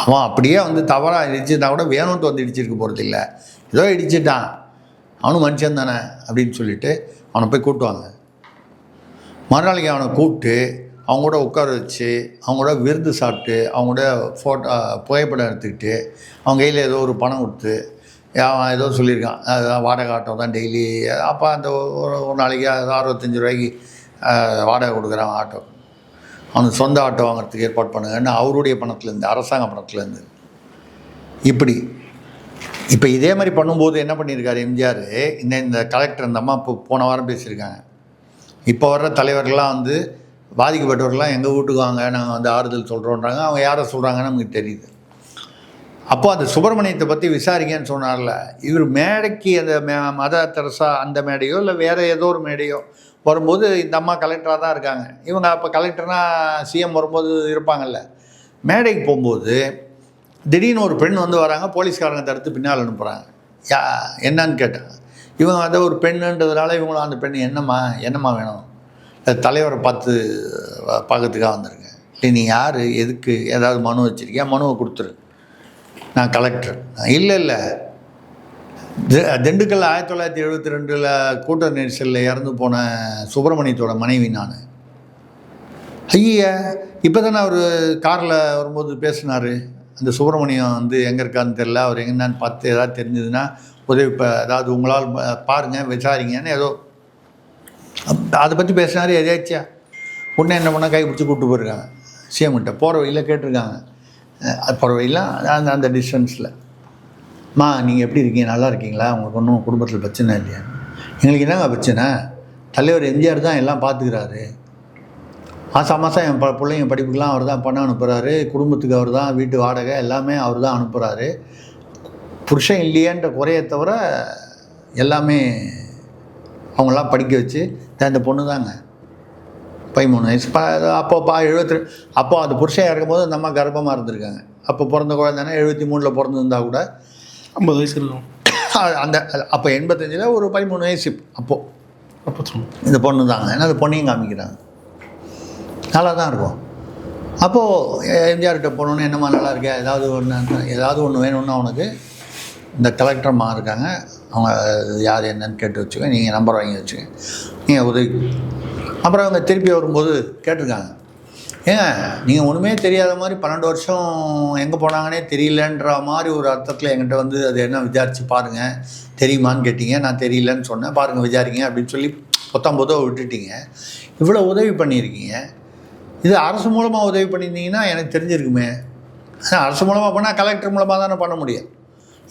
அவன் அப்படியே வந்து தவறாக இடிச்சிருந்தா கூட வேணும்ட்டு வந்து இடிச்சிருக்க போகிறது இல்லை, ஏதோ இடிச்சிட்டான், அவனும் மனுஷன் தானே அப்படின்னு சொல்லிட்டு அவனை போய் கூப்பிட்டுவாங்க. மறுநாளைக்கு அவனை கூப்பிட்டு அவங்க கூட உட்கார வச்சு அவங்க கூட விருந்து சாப்பிட்டு அவங்க கூட புகைப்படம் எடுத்துக்கிட்டு அவங்க கையில் ஏதோ ஒரு பணம் கொடுத்து, அவன் ஏதோ சொல்லியிருக்கான் வாடகை ஆட்டோ தான் டெய்லி, அப்போ அந்த ஒரு நாளைக்கு 65 ரூபாய்க்கு வாடகை கொடுக்குறான் ஆட்டோ, அவனுக்கு சொந்த ஆட்டோ வாங்குறதுக்கு ஏற்பாடு பண்ணுங்கன்னு அவருடைய பணத்துலேருந்து, அரசாங்க பணத்துலேருந்து. இப்படி இப்போ இதே மாதிரி பண்ணும்போது என்ன பண்ணியிருக்காரு எம்ஜிஆர், இந்த கலெக்டர் அந்த அம்மா இப்போ போன வாரம் பேசியிருக்காங்க, இப்போ வர்ற தலைவர்கள்லாம் வந்து பாதிக்கப்பட்டவர்கள்லாம் எங்கள் வீட்டுக்கு வாங்க, நாங்கள் வந்து ஆறுதல் சொல்கிறோன்றாங்க. அவங்க யாரை சொல்கிறாங்கன்னு நமக்கு தெரியுது. அப்போ அந்த சுப்பிரமணியத்தை பற்றி விசாரிங்கன்னு சொன்னார்ல, இவர் மேடைக்கு அந்த மத தெரசா அந்த மேடையோ இல்லை வேறு ஏதோ ஒரு மேடையோ வரும்போது இந்த அம்மா கலெக்டராக தான் இருக்காங்க, இவங்க அப்போ கலெக்டர்னால் சிஎம் வரும்போது இருப்பாங்கல்ல, மேடைக்கு போகும்போது திடீர்னு ஒரு பெண் வந்து வராங்க, போலீஸ்காரங்க தடுத்து பின்னால் அனுப்புகிறாங்க. என்னன்னு கேட்டாங்க. இவங்க அதை ஒரு பெண்ணுன்றதுனால இவங்களும் அந்த பெண் என்னம்மா வேணும், தலைவரை பார்க்கறதுக்காக வந்திருங்க, இல்லை நீ யார், எதுக்கு, ஏதாவது மனு வச்சுருக்கியா, மனுவை கொடுத்துரு, நான் கலெக்டர். இல்லை திண்டுக்கல் 1972 கூட்ட நெரிசலில் இறந்து போன சுப்பிரமணியத்தோட மனைவி நான். ஐயா இப்போ தானே அவர் காரில் வரும்போது பேசினார், அந்த சுப்பிரமணியம் வந்து எங்கே இருக்கான்னு தெரில, அவர் எங்கன்னு பார்த்து ஏதாவது தெரிஞ்சதுன்னா உதவி, அதாவது உங்களால் பாருங்கள் விசாரிங்கன்னு ஏதோ அதை பற்றி பேசினார். எதாச்சியா உடனே என்ன பண்ணால் கைப்பிடிச்சி கூப்பிட்டு போயிருக்காங்க சிஎம்கிட்ட. போகிற வழியில் கேட்டிருக்காங்க, போகிற வழியில் அந்த டிஸ்டன்ஸில், நீங்கள் எப்படி இருக்கீங்க, நல்லா இருக்கீங்களா, உங்களுக்கு ஒன்றும் குடும்பத்தில் பிரச்சனை இல்லையா? எங்களுக்கு என்னங்க பிரச்சனை, தலைவர் எம்ஜிஆர் தான் எல்லாம் பார்த்துக்கிறாரு, மாதம் என் பிள்ளைங்க படிப்புக்கெலாம் அவர் தான் பணம் அனுப்புகிறாரு, குடும்பத்துக்கு அவர் தான் வீட்டு வாடகை எல்லாமே அவர் தான் அனுப்புகிறாரு, புருஷன் இல்லையன்ற குறையை தவிர எல்லாமே அவங்களாம் படிக்க வச்சு இந்த பொண்ணு தாங்க 13 வயசு, அப்போ 72, அப்போ அது புருஷன் இறக்கும்போது அந்த அம்மா கர்ப்பமாக இருந்திருக்காங்க. அப்போ பிறந்த குழந்தைன்னா 73 பிறந்திருந்தா கூட 50 வயசு இருக்கும். அந்த அப்போ 85 ஒரு 13 வயசு அப்போ இந்த பொண்ணு தாங்க. ஏன்னா அந்த பொண்ணையும் காமிக்கிறாங்க, நல்லா தான் இருக்கும். அப்போது எம்ஜிஆர்கிட்ட போனோன்னு, என்னம்மா நல்லா இருக்கா, ஏதாவது ஒன்று வேணும்னா உனக்கு இந்த கலெக்டர்மா இருக்காங்க, அவங்க யார் என்னன்னு கேட்டு வச்சுக்க, நீங்கள் நம்பர் வாங்கி வச்சுக்க, நீங்கள் உதவி. அப்புறம் அவங்க திருப்பி வரும்போது கேட்டிருக்காங்க, ஏங்க நீங்கள் ஒன்றுமே தெரியாத மாதிரி 12 வருஷம் எங்கே போனாங்கன்னே தெரியலன்ற மாதிரி ஒரு அர்த்தத்தில் என்கிட்ட வந்து அது என்ன விசாரித்து பாருங்கள் தெரியுமான்னு கேட்டீங்க, நான் தெரியலன்னு சொன்னேன், பாருங்கள் விசாரிங்க அப்படின்னு சொல்லி 19 விட்டுட்டீங்க, இவ்வளோ உதவி பண்ணியிருக்கீங்க, இது அரசு மூலமாக உதவி பண்ணியிருந்தீங்கன்னா எனக்கு தெரிஞ்சிருக்குமே. அரசு மூலமாக பண்ணால் கலெக்டர் மூலமாக தானே பண்ண முடியும்.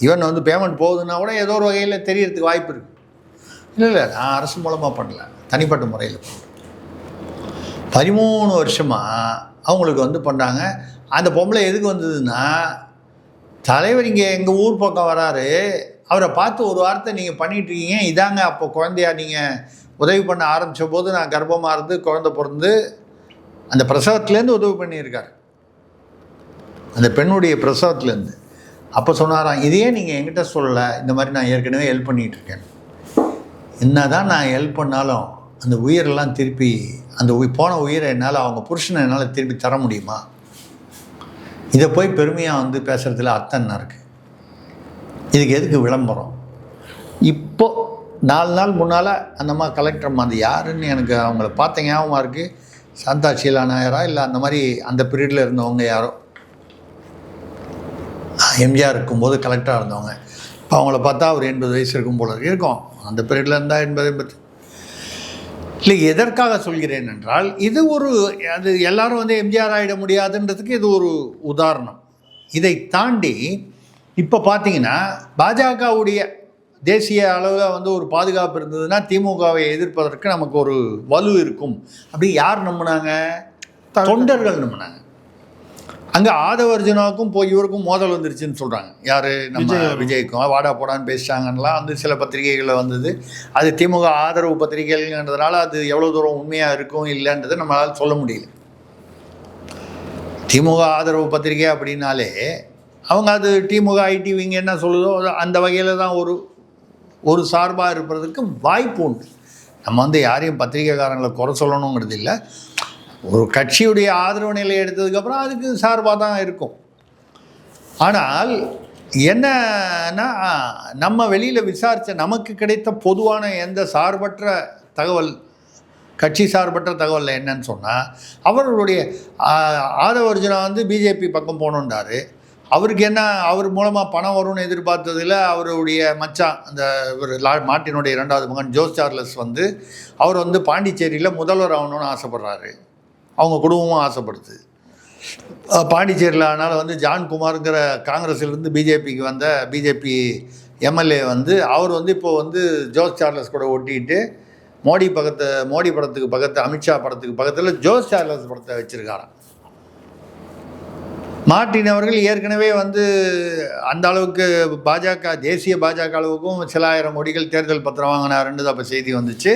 ஈவன் வந்து பேமெண்ட் போகுதுன்னா கூட ஏதோ ஒரு வகையில் தெரியறதுக்கு வாய்ப்பு இருக்குது. இல்லை நான் அரசு மூலமாக பண்ணல, தனிப்பட்ட முறையில் பண்ணுறேன். 13 வருஷமாக அவங்களுக்கு வந்து பண்ணுறாங்க. அந்த பொம்பளை எதுக்கு வந்ததுன்னா, தலைவர் இங்கே எங்கள் ஊர் பக்கம் வராரு, அவரை பார்த்து ஒரு வார்த்தை நீங்கள் பண்ணிகிட்ருக்கீங்க, இதாங்க அப்போ குழந்தையா நீங்கள் உதவி பண்ண ஆரம்பித்த போது நான் கர்ப்பமாக இருந்து குழந்தை பிறந்து அந்த பிரசவத்துலேருந்து உதவி பண்ணியிருக்கார், அந்த பெண்ணுடைய பிரசவத்துலேருந்து. அப்போ சொன்னாராம், இதையே நீங்கள் என்கிட்ட சொல்லலை, இந்த மாதிரி நான் ஏற்கனவே ஹெல்ப் பண்ணிகிட்ருக்கேன், என்ன தான் நான் ஹெல்ப் பண்ணாலும் அந்த உயிரெல்லாம் திருப்பி, அந்த போன உயிரை என்னால், அவங்க புருஷனை என்னால் திருப்பி தர முடியுமா? இதை போய் பெருமையாக வந்து பேசுகிறதுல அர்த்தம் என்ன இருக்குது? இதுக்கு எதுக்கு விளம்பரம்? இப்போது 4 நாள் முன்னால் அந்தம்மா கலெக்டர் அது யாருன்னு எனக்கு அவங்கள பார்த்த ஞாபகமாக இருக்குது. சாந்தா ஷீலா நாயரா இல்லை அந்த மாதிரி அந்த பீரியடில் இருந்தவங்க யாரோ, எம்ஜிஆர் இருக்கும்போது கலெக்டராக இருந்தவங்க. இப்போ அவங்கள பார்த்தா ஒரு 80 வயசு இருக்கும் போல இருக்கும், அந்த பீரியடில் இருந்தால் 80 இல்லை. எதற்காக சொல்கிறேன் என்றால், இது ஒரு, அது எல்லாரும் வந்து எம்ஜிஆர் ஆகிட முடியாதுன்றதுக்கு இது ஒரு உதாரணம். இதை தாண்டி இப்போ பார்த்தீங்கன்னா பாஜகவுடைய தேசிய அளவில் வந்து ஒரு பாதுகாப்பு இருந்ததுன்னா திமுகவை எதிர்ப்பதற்கு நமக்கு ஒரு வலு இருக்கும் அப்படி யார் நம்பினாங்க? தொண்டர்கள் நம்பினாங்க. அங்கே ஆதவர்ஜுனாவுக்கும் போய் இவருக்கும் மோதல் வந்துருச்சுன்னு சொல்கிறாங்க. யார்? நம்ம விஜய்க்கும் வாடா போடான்னு பேசிட்டாங்கலாம் வந்து சில பத்திரிகைகளில் வந்தது. அது திமுக ஆதரவு பத்திரிகைகள்ன்றதுனால அது எவ்வளோ தூரம் உண்மையாக இருக்கும் இல்லைன்றது நம்மளால் சொல்ல முடியல. திமுக ஆதரவு பத்திரிகை அப்படின்னாலே அவங்க அது திமுக ஐடி விங்க என்ன சொல்லுதோ அந்த வகையில் தான் ஒரு சார்பாக இருப்பதற்கு வாய்ப்பு உண்டு. நம்ம வந்து யாரையும் பத்திரிகைக்காரங்களை குறை சொல்லணுங்கிறது இல்லை. ஒரு கட்சியுடைய ஆதரவு நிலை எடுத்ததுக்கப்புறம் அதுக்கு சார்பாக தான் இருக்கும். ஆனால் என்னன்னா, நம்ம வெளியில் விசாரித்த நமக்கு கிடைத்த பொதுவான எந்த சார்பற்ற தகவல், கட்சி சார்பற்ற தகவலில் என்னன்னு சொன்னால், அவர்களுடைய ஆதவ அர்ஜுனா வந்து பிஜேபி பக்கம் போகணுன்றாரு. அவருக்கு என்ன, அவர் மூலமாக பணம் வரும்னு எதிர்பார்த்ததில் அவருடைய மச்சான் அந்த ஒரு மார்ட்டினுடைய 2வது மகன் ஜோஸ் சார்லஸ் வந்து அவர் வந்து பாண்டிச்சேரியில் முதல்வர் ஆகணும்னு ஆசைப்படுறாரு. அவங்க குடும்பமும் ஆசைப்படுது. பாண்டிச்சேரியில் அதனால் வந்து ஜான்குமாருங்கிற காங்கிரஸிலிருந்து பிஜேபிக்கு வந்த பிஜேபி எம்எல்ஏ வந்து அவர் வந்து இப்போது வந்து ஜோஸ் சார்லஸ் கூட ஒட்டிக்கிட்டு மோடி படத்துக்கு பக்கத்து, அமித்ஷா படத்துக்கு பக்கத்தில் ஜோஸ் சார்லஸ் படத்தை வச்சுருக்காராம். மார்ட்டின் அவர்கள் ஏற்கனவே வந்து அந்த அளவுக்கு பாஜக, தேசிய பாஜக அளவுக்கும் சில ஆயிரம் கோடிகள் தேர்தல் பத்திரம் வாங்கினாருன்னு அப்போ செய்தி வந்துச்சு.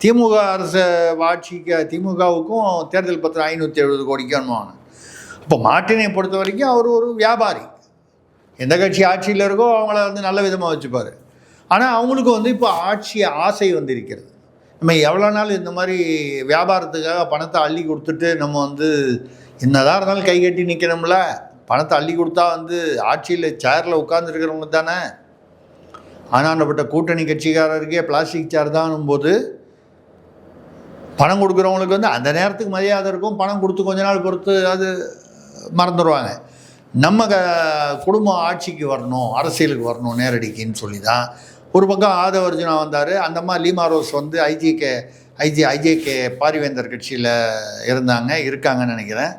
திமுக அரசு ஆட்சிக்கு திமுகவுக்கும் தேர்தல் பத்திரம் 570 கோடிக்கு அனுவாங்க. இப்போ மார்ட்டினை பொறுத்த வரைக்கும் அவர் ஒரு வியாபாரி. எந்த கட்சி ஆட்சியில் இருக்கோ அவங்கள வந்து நல்ல விதமாக வச்சுப்பார். ஆனால் அவங்களுக்கு வந்து இப்போ ஆட்சி ஆசை வந்து இருக்கிறது. நம்ம எவ்வளோ நாள் இந்த மாதிரி வியாபாரத்துக்காக பணத்தை அள்ளி கொடுத்துட்டு நம்ம வந்து என்னதான் இருந்தாலும் கை கட்டி நிற்கணும்ல. பணத்தை அள்ளி கொடுத்தா வந்து ஆட்சியில் சேரில் உட்கார்ந்துருக்கிறவங்க தானே. ஆனாண்டப்பட்ட கூட்டணி கட்சிக்காரருக்கே பிளாஸ்டிக் சேர் தானும் போது பணம் கொடுக்குறவங்களுக்கு வந்து அந்த நேரத்துக்கு மரியாதை இருக்கும். பணம் கொடுத்து கொஞ்ச நாள் பொறுத்து அது மறந்துடுவாங்க. நம்ம குடும்பம் ஆட்சிக்கு வரணும், அரசியலுக்கு வரணும் நேரடிக்குன்னு சொல்லி தான் ஒரு பக்கம் ஆதவ அர்ஜுனா வந்தார். அந்த மாதிரி லீமா ரோஸ் வந்து ஐஜேகே பாரிவேந்தர் கட்சியில் இருக்காங்கன்னு நினைக்கிறேன்.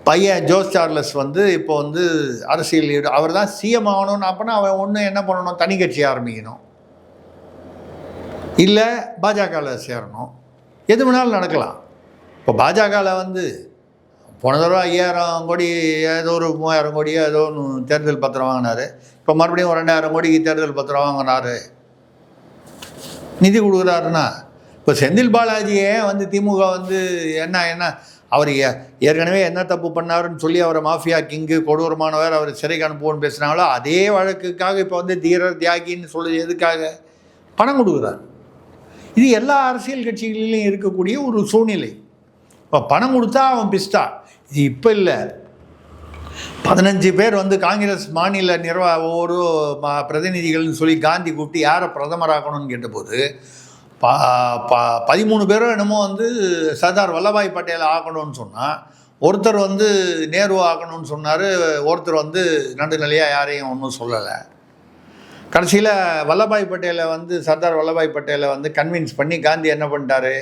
பையன் ஜோஸ் சார்லஸ் வந்து இப்போ வந்து அரசியல் அவர் தான் சிஎம் ஆகணும்னு. அப்போனா அவன் ஒன்று என்ன பண்ணணும், தனி கட்சி ஆரம்பிக்கணும், இல்லை பாஜகவில் சேரணும். எது வேணாலும் நடக்கலாம். இப்போ பாஜகவில் வந்து போன தடவை 5000 கோடி ஏதோ ஒரு 3000 கோடியோ ஏதோ ஒன்று தேர்தல் பத்திரம் வாங்கினார். இப்போ மறுபடியும் ஒரு 2000 கோடிக்கு தேர்தல் பத்திரம் வாங்கினார், நிதி கொடுக்குறாருன்னா. இப்போ செந்தில் பாலாஜியே வந்து திமுக வந்து என்ன அவர் ஏற்கனவே என்ன தப்பு பண்ணாருன்னு சொல்லி அவரை மாஃபியா கிங்கு, கொடூரமானவர், அவர் சிறைக்கு அனுப்புவோன்னு பேசுனாங்களோ அதே வழக்குக்காக இப்போ வந்து தீரர் தியாகின்னு சொல்லி எதுக்காக பணம் கொடுக்குறாரு. இது எல்லா அரசியல் கட்சிகளிலும் இருக்கக்கூடிய ஒரு சூழ்நிலை. இப்போ பணம் கொடுத்தா அவன் பிஸ்டா. இது இப்போ இல்லை, 15 பேர் வந்து காங்கிரஸ் மாநில ஒவ்வொரு பிரதிநிதிகள்னு சொல்லி காந்தி கூப்பிட்டு யாரை பிரதமராக்கணும்னு கேட்டபோது 13 பேரும் என்னமோ வந்து சர்தார் வல்லபாய் பட்டேலை ஆக்கணும்னு சொன்னால், ஒருத்தர் வந்து நேரு ஆக்கணும்னு சொன்னார், ஒருத்தர் வந்து நடுநிலையாக யாரையும் ஒன்றும் சொல்லலை. கடைசியில் சர்தார் வல்லபாய் பட்டேலை வந்து கன்வின்ஸ் பண்ணி காந்தி என்ன பண்ணிட்டாரு,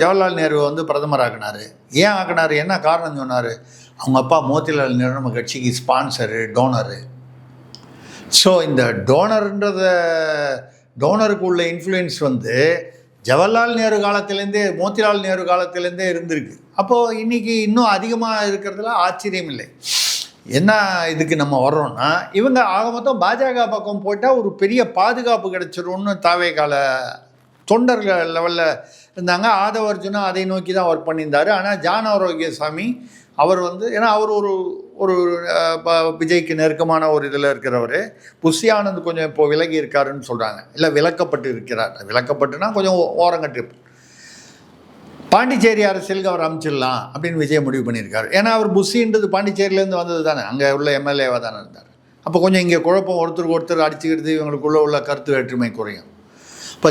ஜவஹர்லால் நேரு வந்து பிரதமர் ஆக்கினார். ஏன் ஆக்கினார், என்ன காரணம் சொன்னார், அவங்க அப்பா மோதிலால் நேரு நம்ம கட்சிக்கு ஸ்பான்சரு, டோனரு. ஸோ இந்த டோனருக்கு உள்ள இன்ஃப்ளூயன்ஸ் வந்து ஜவஹர்லால் நேரு காலத்திலேருந்தே, மோதிலால் நேரு காலத்திலேருந்தே இருந்திருக்கு. அப்போது இன்றைக்கி இன்னும் அதிகமாக இருக்கிறதுல ஆச்சரியம் இல்லை. என்ன இதுக்கு நம்ம வர்றோம்னா, இவங்க ஆக மொத்தம் பாஜக பக்கம் போட்டால் ஒரு பெரிய பாதுகாப்பு கிடைச்சிரும்னு தாவேகால தொண்டர்கள் லெவலில் இருந்தாங்க. ஆதவ அர்ஜுனா அதை நோக்கி தான் ஒர்க் பண்ணியிருந்தார். ஆனால் ஜான் ஆரோக்கியசாமி அவர் வந்து, ஏன்னா அவர் ஒரு விஜய்க்கு நெருக்கமான ஒரு இதில் இருக்கிறவர். புஷி ஆனந்த் கொஞ்சம் இப்போ விலகி இருக்காருன்னு சொல்கிறாங்க. இல்லை, விலக்கப்பட்டு இருக்கிறார். விலக்கப்பட்டுனா கொஞ்சம் ஓரங்கட்டு. பாண்டிச்சேரி அரசியலுக்கு அவர் அமைச்சிடலாம் அப்படின்னு விஜய் முடிவு பண்ணியிருக்காரு. ஏன்னா அவர் புஷின்றது பாண்டிச்சேரியிலேருந்து வந்தது தானே, அங்கே உள்ள எம்எல்ஏவாக தானே இருந்தார். அப்போ கொஞ்சம் இங்கே குழப்பம், ஒருத்தருக்கு ஒருத்தர் அடிச்சுக்கிறது, இவங்களுக்குள்ளே உள்ள கருத்து வேற்றுமை குறையும். இப்போ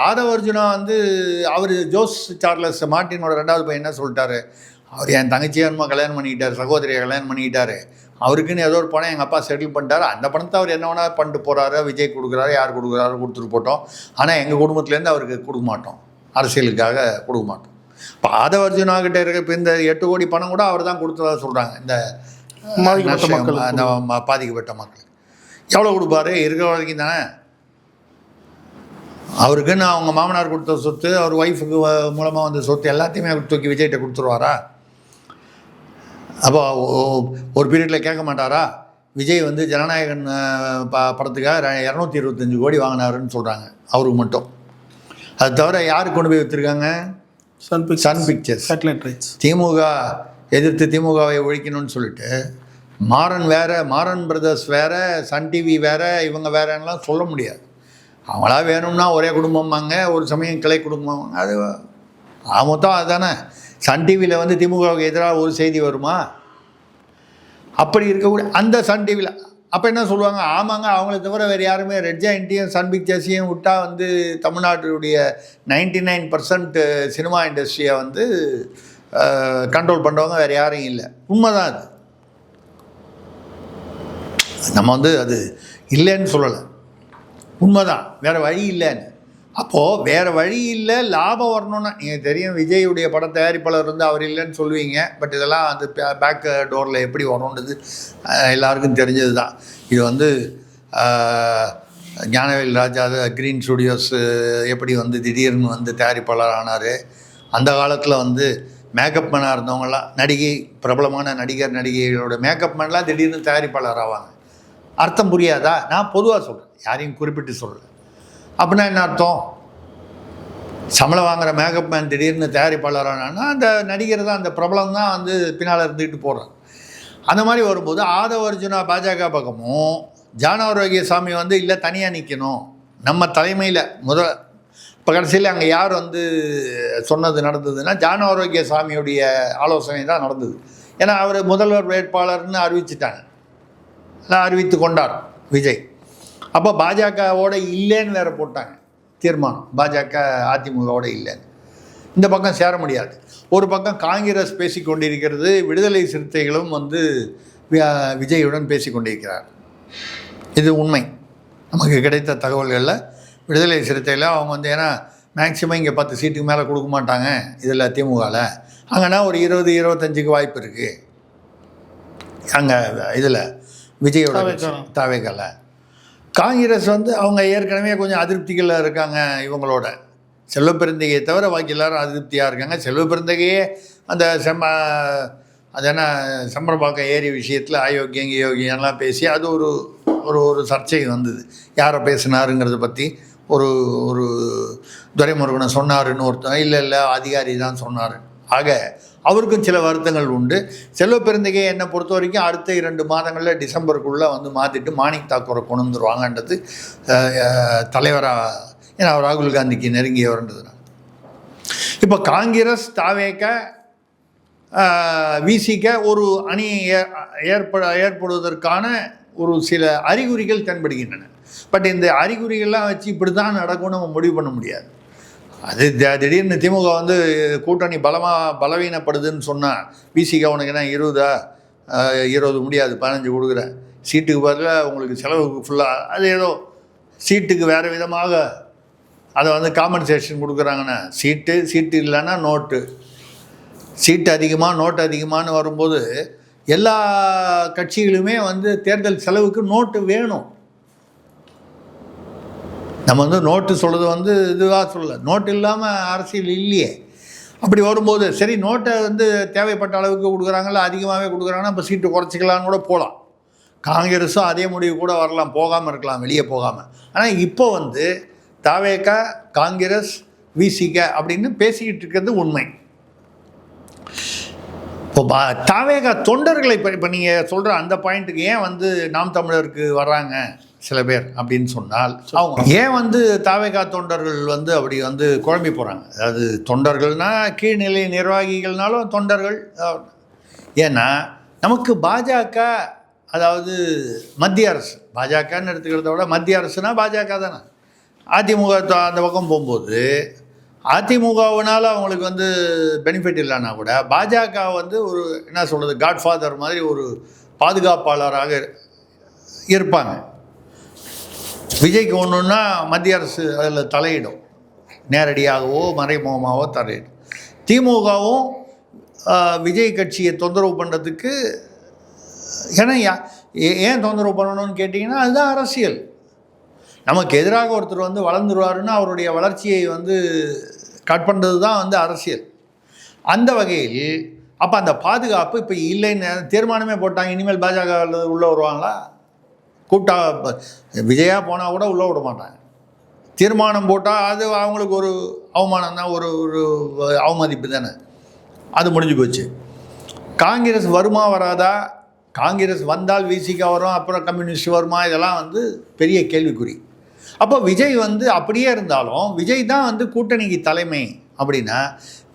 ஆதவ அர்ஜுனா வந்து அவர் ஜோஸ் சார்லஸ் மார்ட்டினோட 2வது பையன் என்ன சொல்லிட்டாரு, அவர் என் தங்கச்சியை என்னமோ கல்யாணம் பண்ணிக்கிட்டார், சகோதரியை கல்யாணம் பண்ணிக்கிட்டார், அவருக்குன்னு ஏதோ ஒரு பணம் எங்கள் அப்பா செட்டில் பண்ணிட்டார், அந்த பணத்தை அவர் என்ன வேணால் பண்ணிட்டு போகிறாரு, விஜய் கொடுக்குறாரு, யார் கொடுக்குறாரு கொடுத்துட்டு போட்டோம், ஆனால் எங்கள் குடும்பத்துலேருந்து அவருக்கு கொடுக்க மாட்டோம், அரசியலுக்காக கொடுக்க மாட்டோம். இப்போ ஆதவ அர்ஜுனா கிட்டே இருக்க இப்போ இந்த 8 கோடி பணம் கூட அவர் தான் கொடுத்ததா சொல்கிறாங்க. இந்த பாதிக்கப்பட்ட மக்களுக்கு எவ்வளோ கொடுப்பாரு, இருக்கிற வரைக்கும் தானே. அவருக்குன்னு அவங்க மாமனார் கொடுத்த சொத்து, அவர் ஒய்ஃபுக்கு மூலமாக வந்த சொத்து எல்லாத்தையுமே தூக்கி விஜய்கிட்ட கொடுத்துருவாரா? அப்போ ஒரு பீரியடில் கேட்க மாட்டாரா? விஜய் வந்து ஜனநாயகன் படத்துக்காக 225 கோடி வாங்கினாருன்னு சொல்கிறாங்க அவருக்கு மட்டும். அது தவிர யாருக்கு கொண்டு போய் விற்றுருக்காங்க? Sun Pictures, satellite rights. DMK எதிர்த்து திமுகவை ஒழிக்கணும்னு சொல்லிட்டு மாறன் வேறு, மாறன் பிரதர்ஸ் வேறு, சன் டிவி வேறு, இவங்க வேறன்னெலாம் சொல்ல முடியாது. அவங்களா வேணும்னா ஒரே குடும்பம்பாங்க, ஒரு சமயம் கிளை குடும்பம். அது மொத்தம் அதுதானே. சன் டிவியில் வந்து திமுகவுக்கு எதிராக ஒரு செய்தி வருமா? அப்படி இருக்கக்கூடிய அந்த சன் டிவியில் அப்போ என்ன சொல்லுவாங்க, ஆமாங்க அவங்கள தவிர வேறு யாருமே ரெட் ஜெயண்ட்டையும் சன் பிக்சர்ஸையும் விட்டால் வந்து தமிழ்நாட்டுடைய 99% சினிமா இண்டஸ்ட்ரியை வந்து கண்ட்ரோல் பண்ணுறவங்க வேறு யாரும் இல்லை. உண்மைதான் அது. நம்ம வந்து அது இல்லைன்னு சொல்லலை, உண்மைதான், வேறு வழி இல்லைன்னு. அப்போது வேறு வழி இல்லை, லாபம் வரணும்னா நீங்கள் தெரியும், விஜயுடைய பட தயாரிப்பாளர் வந்து அவர் இல்லைன்னு சொல்லுவீங்க. பட் இதெல்லாம் அந்த பேக் டோரில் எப்படி வரும்ன்றது எல்லாருக்கும் தெரிஞ்சது தான். இது வந்து ஞானவேல் ராஜா க்ரீன் ஸ்டுடியோஸ் எப்படி வந்து திடீர்னு வந்து தயாரிப்பாளர் ஆனார். அந்த காலத்தில் வந்து மேக்கப் மேனாக இருந்தவங்களாம், நடிகை, பிரபலமான நடிகர் நடிகைகளோட மேக்கப் மேன்லாம் திடீர்னு தயாரிப்பாளர் ஆவாங்க. அர்த்தம் புரியாதா? நான் பொதுவாக சொல்கிறேன், யாரையும் குறிப்பிட்டு சொல்கிறேன். அப்படின்னா என்ன அர்த்தம்? சம்பளம் வாங்குகிற மேக்கப் மேன் திடீர்னு தயாரிப்பாளரானா அந்த நடிகர் தான், அந்த பிரபலம் தான் வந்து பின்னால் இருந்துக்கிட்டு போகிறார். அந்த மாதிரி வரும்போது ஆதவ அர்ஜுனா பாஜக பக்கமும் ஜான ஆரோக்கியசாமி வந்து இல்லை தனியாக நிற்கணும் நம்ம தலைமையில் இப்போ கடைசியில் அங்கே யார் வந்து சொன்னது நடந்ததுன்னா ஜான ஆரோக்கியசாமியுடைய ஆலோசனை தான் நடந்தது. ஏன்னா அவர் முதல்வர் வேட்பாளர்னு அறிவிச்சிட்டாங்க, எல்லாம் அறிவித்து கொண்டார் விஜய். அப்போ பாஜகவோட இல்லைன்னு வேறு போட்டாங்க தீர்மானம், பாஜக அதிமுகவோட இல்லைன்னு. இந்த பக்கம் சேர முடியாது. ஒரு பக்கம் காங்கிரஸ் பேசி கொண்டிருக்கிறது, விடுதலை சிறுத்தைகளும் வந்து விஜயுடன் பேசி கொண்டிருக்கிறார். இது உண்மை. நமக்கு கிடைத்த தகவல்களில் விடுதலை சிறுத்தையில் அவங்க வந்து, ஏன்னா மேக்சிமம் இங்கே 10 சீட்டுக்கு மேலே கொடுக்க மாட்டாங்க இதில் திமுகவில், அங்கன்னா ஒரு 20-25க்கு வாய்ப்பு இருக்குது அங்கே இதில் விஜயோட தாவேக்கால. காங்கிரஸ் வந்து அவங்க ஏற்கனவே கொஞ்சம் அதிருப்திகளில் இருக்காங்க இவங்களோட. செல்வப்பெருந்தகையை தவிர பாக்கி எல்லாரும் அதிருப்தியாக இருக்காங்க. செல்வப்பெருந்தகையே அந்த அது என்ன செம்பரம்பாக்கம் ஏரி விஷயத்தில் அயோக்கியம் யோகியெல்லாம் பேசி அது ஒரு ஒரு ஒரு சர்ச்சை வந்தது. யாரை பேசினாருங்கிறத பற்றி ஒரு ஒரு துரைமுருகனை சொன்னாருன்னு ஒருத்தன், இல்லை அதிகாரி தான் சொன்னார். ஆக அவருக்கும் சில வருத்தங்கள் உண்டு. செல்வப்பெருந்தகை என்னை பொறுத்த வரைக்கும் அடுத்த 2 மாதங்களில் டிசம்பருக்குள்ளே வந்து மாற்றிட்டு மாணிக் தாக்கூரை கொண்டு வந்துருவாங்கன்றது தலைவராக, ஏன்னா ராகுல் காந்திக்கு நெருங்கியவர்ன்றதுனால. இப்போ காங்கிரஸ் தாவேக விசிக ஒரு அணி ஏற்படுவதற்கான ஒரு சில அறிகுறிகள் தென்படுகின்றன. பட் இந்த அறிகுறிகள்லாம் வச்சு இப்படி தான் நடக்கும்னு நம்ம முடிவு பண்ண முடியாது. அது திடீர்னு திமுக வந்து கூட்டணி பலவீனப்படுதுன்னு சொன்னால் விசிக உனக்கு என்ன 20 முடியாது 15 கொடுக்குறேன், சீட்டுக்கு பதிலாக உங்களுக்கு செலவுக்கு ஃபுல்லாக அது ஏதோ சீட்டுக்கு வேறு விதமாக அதை வந்து காம்பன்சேஷன் கொடுக்குறாங்கன்னா, சீட்டு இல்லைன்னா நோட்டு, சீட்டு அதிகமாக நோட்டு அதிகமானு வரும்போது எல்லா கட்சிகளுமே வந்து தேர்தல் செலவுக்கு நோட்டு வேணும். நம்ம வந்து நோட்டு சொல்கிறது வந்து இதுவாக சொல்லலை, நோட்டு இல்லாமல் அரசியல் இல்லையே. அப்படி வரும்போது சரி நோட்டை வந்து தேவைப்பட்ட அளவுக்கு கொடுக்குறாங்களா, அதிகமாகவே கொடுக்குறாங்கன்னா இப்போ சீட்டு குறைச்சிக்கலான்னு கூட போகலாம். காங்கிரஸும் அதே முடிவு கூட வரலாம், போகாமல் இருக்கலாம், வெளியே போகாமல். ஆனால் இப்போ வந்து தாவேக காங்கிரஸ் விசிக அப்படின்னு பேசிக்கிட்டு இருக்கிறது உண்மை. இப்போ தாவேக தொண்டர்களை இப்போ நீங்கள் சொல்கிற அந்த பாயிண்ட்டுக்கு ஏன் வந்து நாம் தமிழருக்கு வர்றாங்க சில பேர் அப்படின்னு சொன்னால், அவங்க ஏன் வந்து தாவேகா தொண்டர்கள் வந்து அப்படி வந்து குழம்பி போகிறாங்க. அதாவது தொண்டர்கள்னால் கீழ்நிலை நிர்வாகிகள்னாலும் தொண்டர்கள். ஏன்னா நமக்கு பாஜக, அதாவது மத்திய அரசு, பாஜகன்னு எடுத்துக்கிறத விட மத்திய அரசுனா பாஜக தானே. அதிமுக அந்த பக்கம் போகும்போது அதிமுகவினால் அவங்களுக்கு வந்து பெனிஃபிட் இல்லைன்னா கூட பாஜக வந்து ஒரு என்ன சொல்கிறது, காட்ஃபாதர் மாதிரி ஒரு பாதுகாப்பாளராக இருப்பாங்க. விஜய்க்கு ஒன்றுன்னா மத்திய அரசு அதில் தலையிடும், நேரடியாகவோ மறைமுகமாகவோ தலையிடும். திமுகவும் விஜய் கட்சியை தொந்தரவு பண்ணுறதுக்கு, ஏன்னா ஏன் தொந்தரவு பண்ணணும்னு கேட்டிங்கன்னா அதுதான் அரசியல். நமக்கு எதிராக ஒருத்தர் வந்து வளர்ந்துருவாருன்னா அவருடைய வளர்ச்சியை வந்து கட் பண்ணுறது தான் வந்து அரசியல். அந்த வகையில் அப்போ அந்த பாதுகாப்பு இப்போ இல்லைன்னு தீர்மானமே போட்டாங்க. இனிமேல் பாஜக உள்ளே வருவாங்களா? கூட்டா விஜயா போனால் கூட உள்ளே விட மாட்டாங்க. தீர்மானம் போட்டால் அது அவங்களுக்கு ஒரு அவமானம் தான், ஒரு அவமதிப்பு தானே. அது முடிஞ்சு போச்சு. காங்கிரஸ் வருமா வராதா, காங்கிரஸ் வந்தால் விசிகா வரும், அப்புறம் கம்யூனிஸ்ட் வருமா, இதெல்லாம் வந்து பெரிய கேள்விக்குறி. அப்போ விஜய் வந்து அப்படியே இருந்தாலும் விஜய் தான் வந்து கூட்டணிக்கு தலைமை அப்படின்னா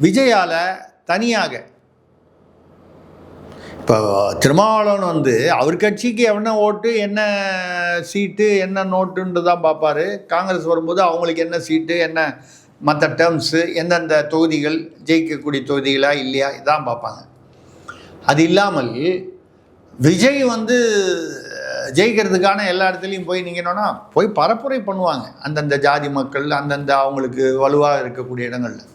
விஜயால் தனியாக இப்போ திருமாவளவன் வந்து அவர் கட்சிக்கு என்ன ஓட்டு, என்ன சீட்டு, என்ன நோட்டுன்னு தான் பார்ப்பார். காங்கிரஸ் வரும்போது அவங்களுக்கு என்ன சீட்டு, என்ன மற்ற டேர்ம்ஸு, எந்தெந்த தொகுதிகள் ஜெயிக்கக்கூடிய தொகுதிகளா இல்லையா, இதான் பார்ப்பாங்க. அது இல்லாமல் விஜய் வந்து ஜெயிக்கிறதுக்கான எல்லா இடத்துலையும் போய் நீங்கன்னா போய் பரப்புரை பண்ணுவாங்க அந்தந்த ஜாதி மக்கள், அந்தந்த அவங்களுக்கு வலுவாக இருக்கக்கூடிய இடங்களில்.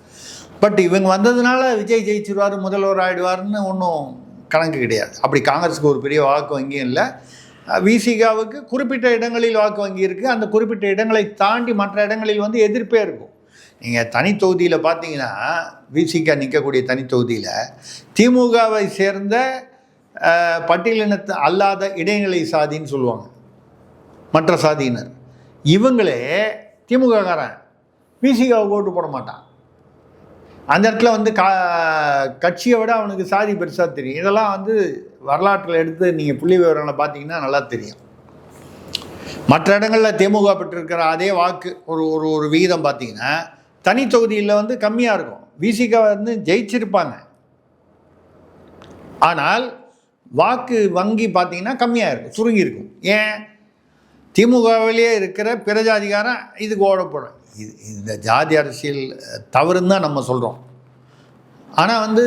பட் இவங்க வந்ததுனால விஜய் ஜெயிச்சிருவார், முதல்வர் ஆகிடுவார்னு ஒன்றும் கணக்கு கிடையாது. அப்படி காங்கிரஸுக்கு ஒரு பெரிய வாக்கு வங்கியும் இல்லை. விசிகாவுக்கு குறிப்பிட்ட இடங்களில் வாக்கு வங்கி இருக்குது. அந்த குறிப்பிட்ட இடங்களை தாண்டி மற்ற இடங்களில் வந்து எதிர்ப்பே இருக்கும். நீங்கள் தனி தொகுதியில் பார்த்தீங்கன்னா விசிகா நிற்கக்கூடிய தனி தொகுதியில் திமுகவை சேர்ந்த பட்டியலினத்து அல்லாத இடைநிலை சாதின்னு சொல்லுவாங்க, மற்ற சாதியினர், இவங்களே திமுககாரன் விசிகாவுக்கு ஓட்டு போட மாட்டான். அந்த இடத்துல வந்து கட்சியை விட அவனுக்கு சாதி பெருசாக தெரியும். இதெல்லாம் வந்து வரலாற்றில் எடுத்து நீங்கள் புள்ளி விவரங்களை பார்த்தீங்கன்னா நல்லா தெரியும். மற்ற இடங்களில் திமுக பெற்றிருக்கிற அதே வாக்கு ஒரு விகிதம் பார்த்தீங்கன்னா தனி தொகுதியில் வந்து கம்மியாக இருக்கும். விசிகா வந்து ஜெயிச்சிருப்பாங்க, ஆனால் வாக்கு வங்கி பார்த்தீங்கன்னா கம்மியாக இருக்கும், சுருங்கி இருக்கும். ஏன்? திமுகவிலேயே இருக்கிற பிற ஜாதிகாரன் இதுக்கு ஓடப்படும். இந்த ஜாதி அரசியல் தவறுன்னு தான் நம்ம சொல்கிறோம். ஆனால் வந்து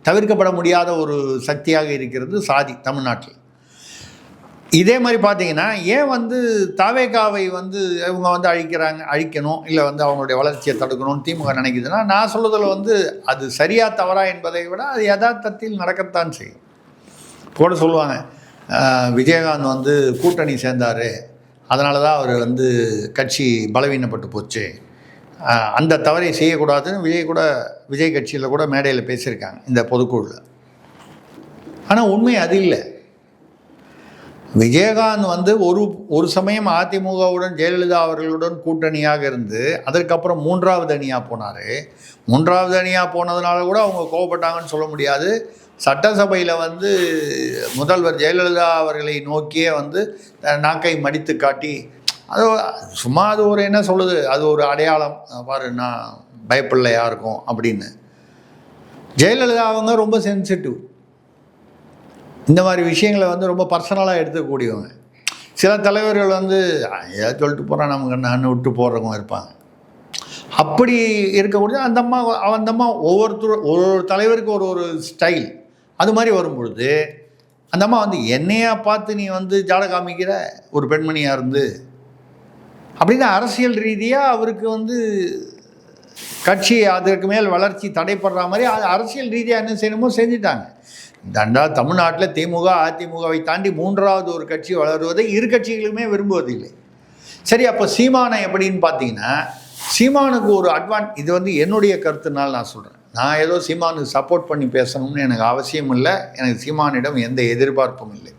தவிர்க்கப்பட முடியாத ஒரு சக்தியாக இருக்கிறது சாதி தமிழ்நாட்டில். இதே மாதிரி பார்த்தீங்கன்னா ஏன் வந்து தாவேகாவை வந்து இவங்க வந்து அழிக்கணும், இல்லை வந்து அவங்களுடைய வளர்ச்சியை தடுக்கணும்னு திமுக நினைக்குதுன்னா, நான் சொல்லுறதில் வந்து அது சரியா தவறா என்பதை விட அது யதார்த்தத்தில் நடக்கத்தான் செய்யும். கூட சொல்லுவாங்க விஜயகாந்த் வந்து கூட்டணி சேர்ந்தார், அதனால தான் அவர் வந்து கட்சி பலவீனப்பட்டு போச்சு, அந்த தவறை செய்யக்கூடாதுன்னு விஜய் கட்சியில் கூட மேடையில் பேசியிருக்காங்க இந்த பொதுக்குழுவில். ஆனால் உண்மை அது இல்லை. விஜயகாந்த் வந்து ஒரு சமயம் அதிமுகவுடன் ஜெயலலிதா அவர்களுடன் கூட்டணியாக இருந்து அதற்கப்புறம் மூன்றாவது அணியாக போனார். மூன்றாவது அணியாக போனதுனால கூட அவங்க கோவப்பட்டாங்கன்னு சொல்ல முடியாது. சட்டசபையில் வந்து முதல்வர் ஜெயலலிதா அவர்களை நோக்கியே வந்து நாக்கை மடித்து காட்டி, அது சும்மா அது ஒரு என்ன சொல்லுது, அது ஒரு அடையாளம், பாரு நான் பயப்படல யாருக்கும் அப்படின்னு. ஜெயலலிதா அவங்க ரொம்ப சென்சிட்டிவ், இந்த மாதிரி விஷயங்களை வந்து ரொம்ப பர்சனலாக எடுத்துக்கூடியவங்க. சில தலைவர்கள் வந்து ஏதாவது சொல்லிட்டு போகிறான் நமக்கு நான் விட்டு போடுறவங்க இருப்பாங்க. அப்படி இருக்கக்கூடிய அந்த அம்மா ஒவ்வொரு தலைவருக்கு ஒரு ஸ்டைல். அது மாதிரி வரும்பொழுது அந்த அம்மா வந்து என்னையா பார்த்து நீ வந்து ஜாட காமிக்கிற ஒரு பெண்மணியாக இருந்து அப்படின்னு அரசியல் ரீதியாக அவருக்கு வந்து கட்சி அதற்கு மேல் வளர்ச்சி தடைப்படுற மாதிரி அரசியல் ரீதியாக என்ன செய்யணுமோ செஞ்சுட்டாங்க. தமிழ்நாட்டில் திமுக அதிமுகவை தாண்டி மூன்றாவது ஒரு கட்சி வளருவதை இரு கட்சிகளுமே விரும்புவதில்லை. சரி, அப்போ சீமானை எப்படின்னு பார்த்தீங்கன்னா, சீமானுக்கு ஒரு இது வந்து என்னுடைய கருத்துனால் நான் சொல்கிறேன். நான் ஏதோ சீமானுக்கு சப்போர்ட் பண்ணி பேசணும்னு எனக்கு அவசியம் இல்லை. எனக்கு சீமானிடம் எந்த எதிர்பார்ப்பும் இல்லை.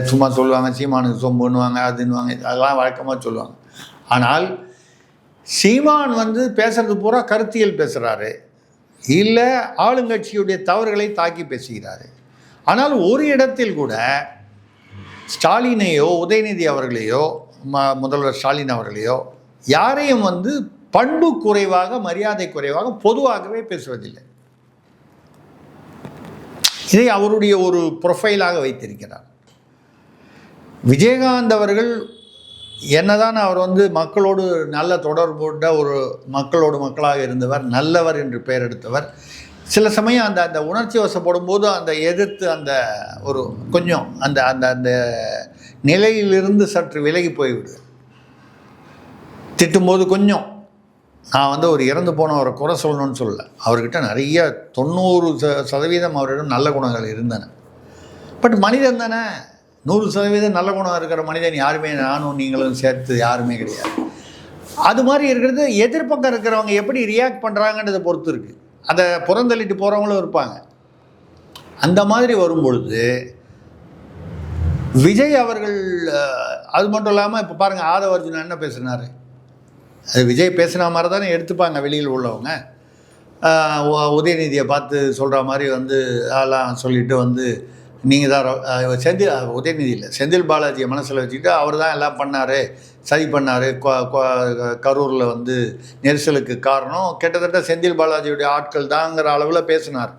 சும்மா சொல்லுவாங்க சீமானுக்கு சொம்புன்னுவாங்க, அதுன்னுவாங்க, அதெல்லாம் வழக்கமாக சொல்லுவாங்க. ஆனால் சீமான் வந்து பேசுகிறது பூரா கருத்தியல் பேசுகிறாரு, இல்லை ஆளுங்கட்சியுடைய தவறுகளை தாக்கி பேசுகிறாரு. ஆனால் ஒரு இடத்தில் கூட ஸ்டாலினையோ உதயநிதி அவர்களையோ முதல்வர் ஸ்டாலின் அவர்களையோ யாரையும் வந்து பண்பு குறைவாக மரியாதை குறைவாக பொதுவாகவே பேசுவதில்லை. இதை அவருடைய ஒரு ப்ரொஃபைலாக வைத்திருக்கிறார். விஜயகாந்த் அவர்கள் என்னதான் அவர் வந்து மக்களோடு நல்ல தொடர்புடைய ஒரு மக்களாக இருந்தவர், நல்லவர் என்று பெயர் எடுத்தவர். சில சமயம் அந்த உணர்ச்சி வசப்படும் போது அந்த எதிர்த்து அந்த ஒரு கொஞ்சம் அந்த அந்த அந்த நிலையிலிருந்து சற்று விலகி போய்விடு. திட்டும்போது கொஞ்சம் நான் வந்து ஒரு இறந்து போனவரை குறை சொல்லணும்னு சொல்லலை. அவர்கிட்ட நிறைய 90% அவரிடம் நல்ல குணங்கள் இருந்தன. பட் மனிதன் தானே, 100% நல்ல குணம் இருக்கிற மனிதன் யாருமே, நானும் நீங்களும் சேர்த்து யாருமே கிடையாது. அது மாதிரி இருக்கிறது எதிர்பக்கம் இருக்கிறவங்க எப்படி ரியாக்ட் பண்ணுறாங்கன்றதை பொறுத்து இருக்குது. அதை புறந்தள்ளிட்டு போகிறவங்களும் இருப்பாங்க. அந்த மாதிரி வரும்பொழுது விஜய் அவர்கள் அது மட்டும் இல்லாமல் இப்போ பாருங்கள், ஆதவர்ஜுனா என்ன பேசுனார், அது விஜய் பேசுன மாதிரி தானே எடுத்துப்பாங்க வெளியில் உள்ளவங்க. உதயநிதியை பார்த்து சொல்கிற மாதிரி வந்து அதெல்லாம் சொல்லிட்டு வந்து நீங்கள் தான் உதயநிதி இல்லை, செந்தில் பாலாஜியை மனசில் வச்சுக்கிட்டு அவர் தான் எல்லாம் பண்ணார், சரி பண்ணார், கரூரில் வந்து நெரிசலுக்கு காரணம் கிட்டத்தட்ட செந்தில் பாலாஜியுடைய ஆட்கள் தாங்கிற அளவில் பேசினார்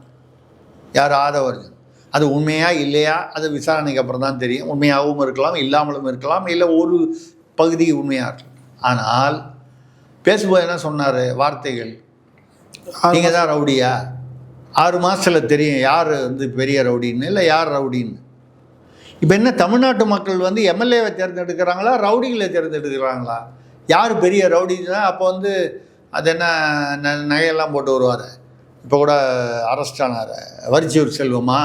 யார் ஆதவர்ஜன். அது உண்மையா இல்லையா அது விசாரணைக்கு அப்புறம் தான் தெரியும். உண்மையாகவும் இருக்கலாம், இல்லாமலும் இருக்கலாம், இல்லை ஒரு பகுதி உண்மையாக இருக்கலாம். ஆனால் பேசும்போது என்ன சொன்னார் வார்த்தைகள், நீங்கள் தான் ரவுடியா, 6 மாதத்தில் தெரியும் யார் வந்து பெரிய ரவுடின்னு இல்லை யார் ரவுடின்னு. இப்போ என்ன தமிழ்நாட்டு மக்கள் வந்து எம்எல்ஏவை தேர்ந்தெடுக்கிறாங்களா ரவுடிகளை தேர்ந்தெடுக்கிறாங்களா? யார் பெரிய ரவுடின்னா அப்போ வந்து அது என்ன நகையெல்லாம் போட்டு வருவார். இப்போ கூட அரெஸ்ட் ஆனார் வரிச்சியூர் செல்வமா,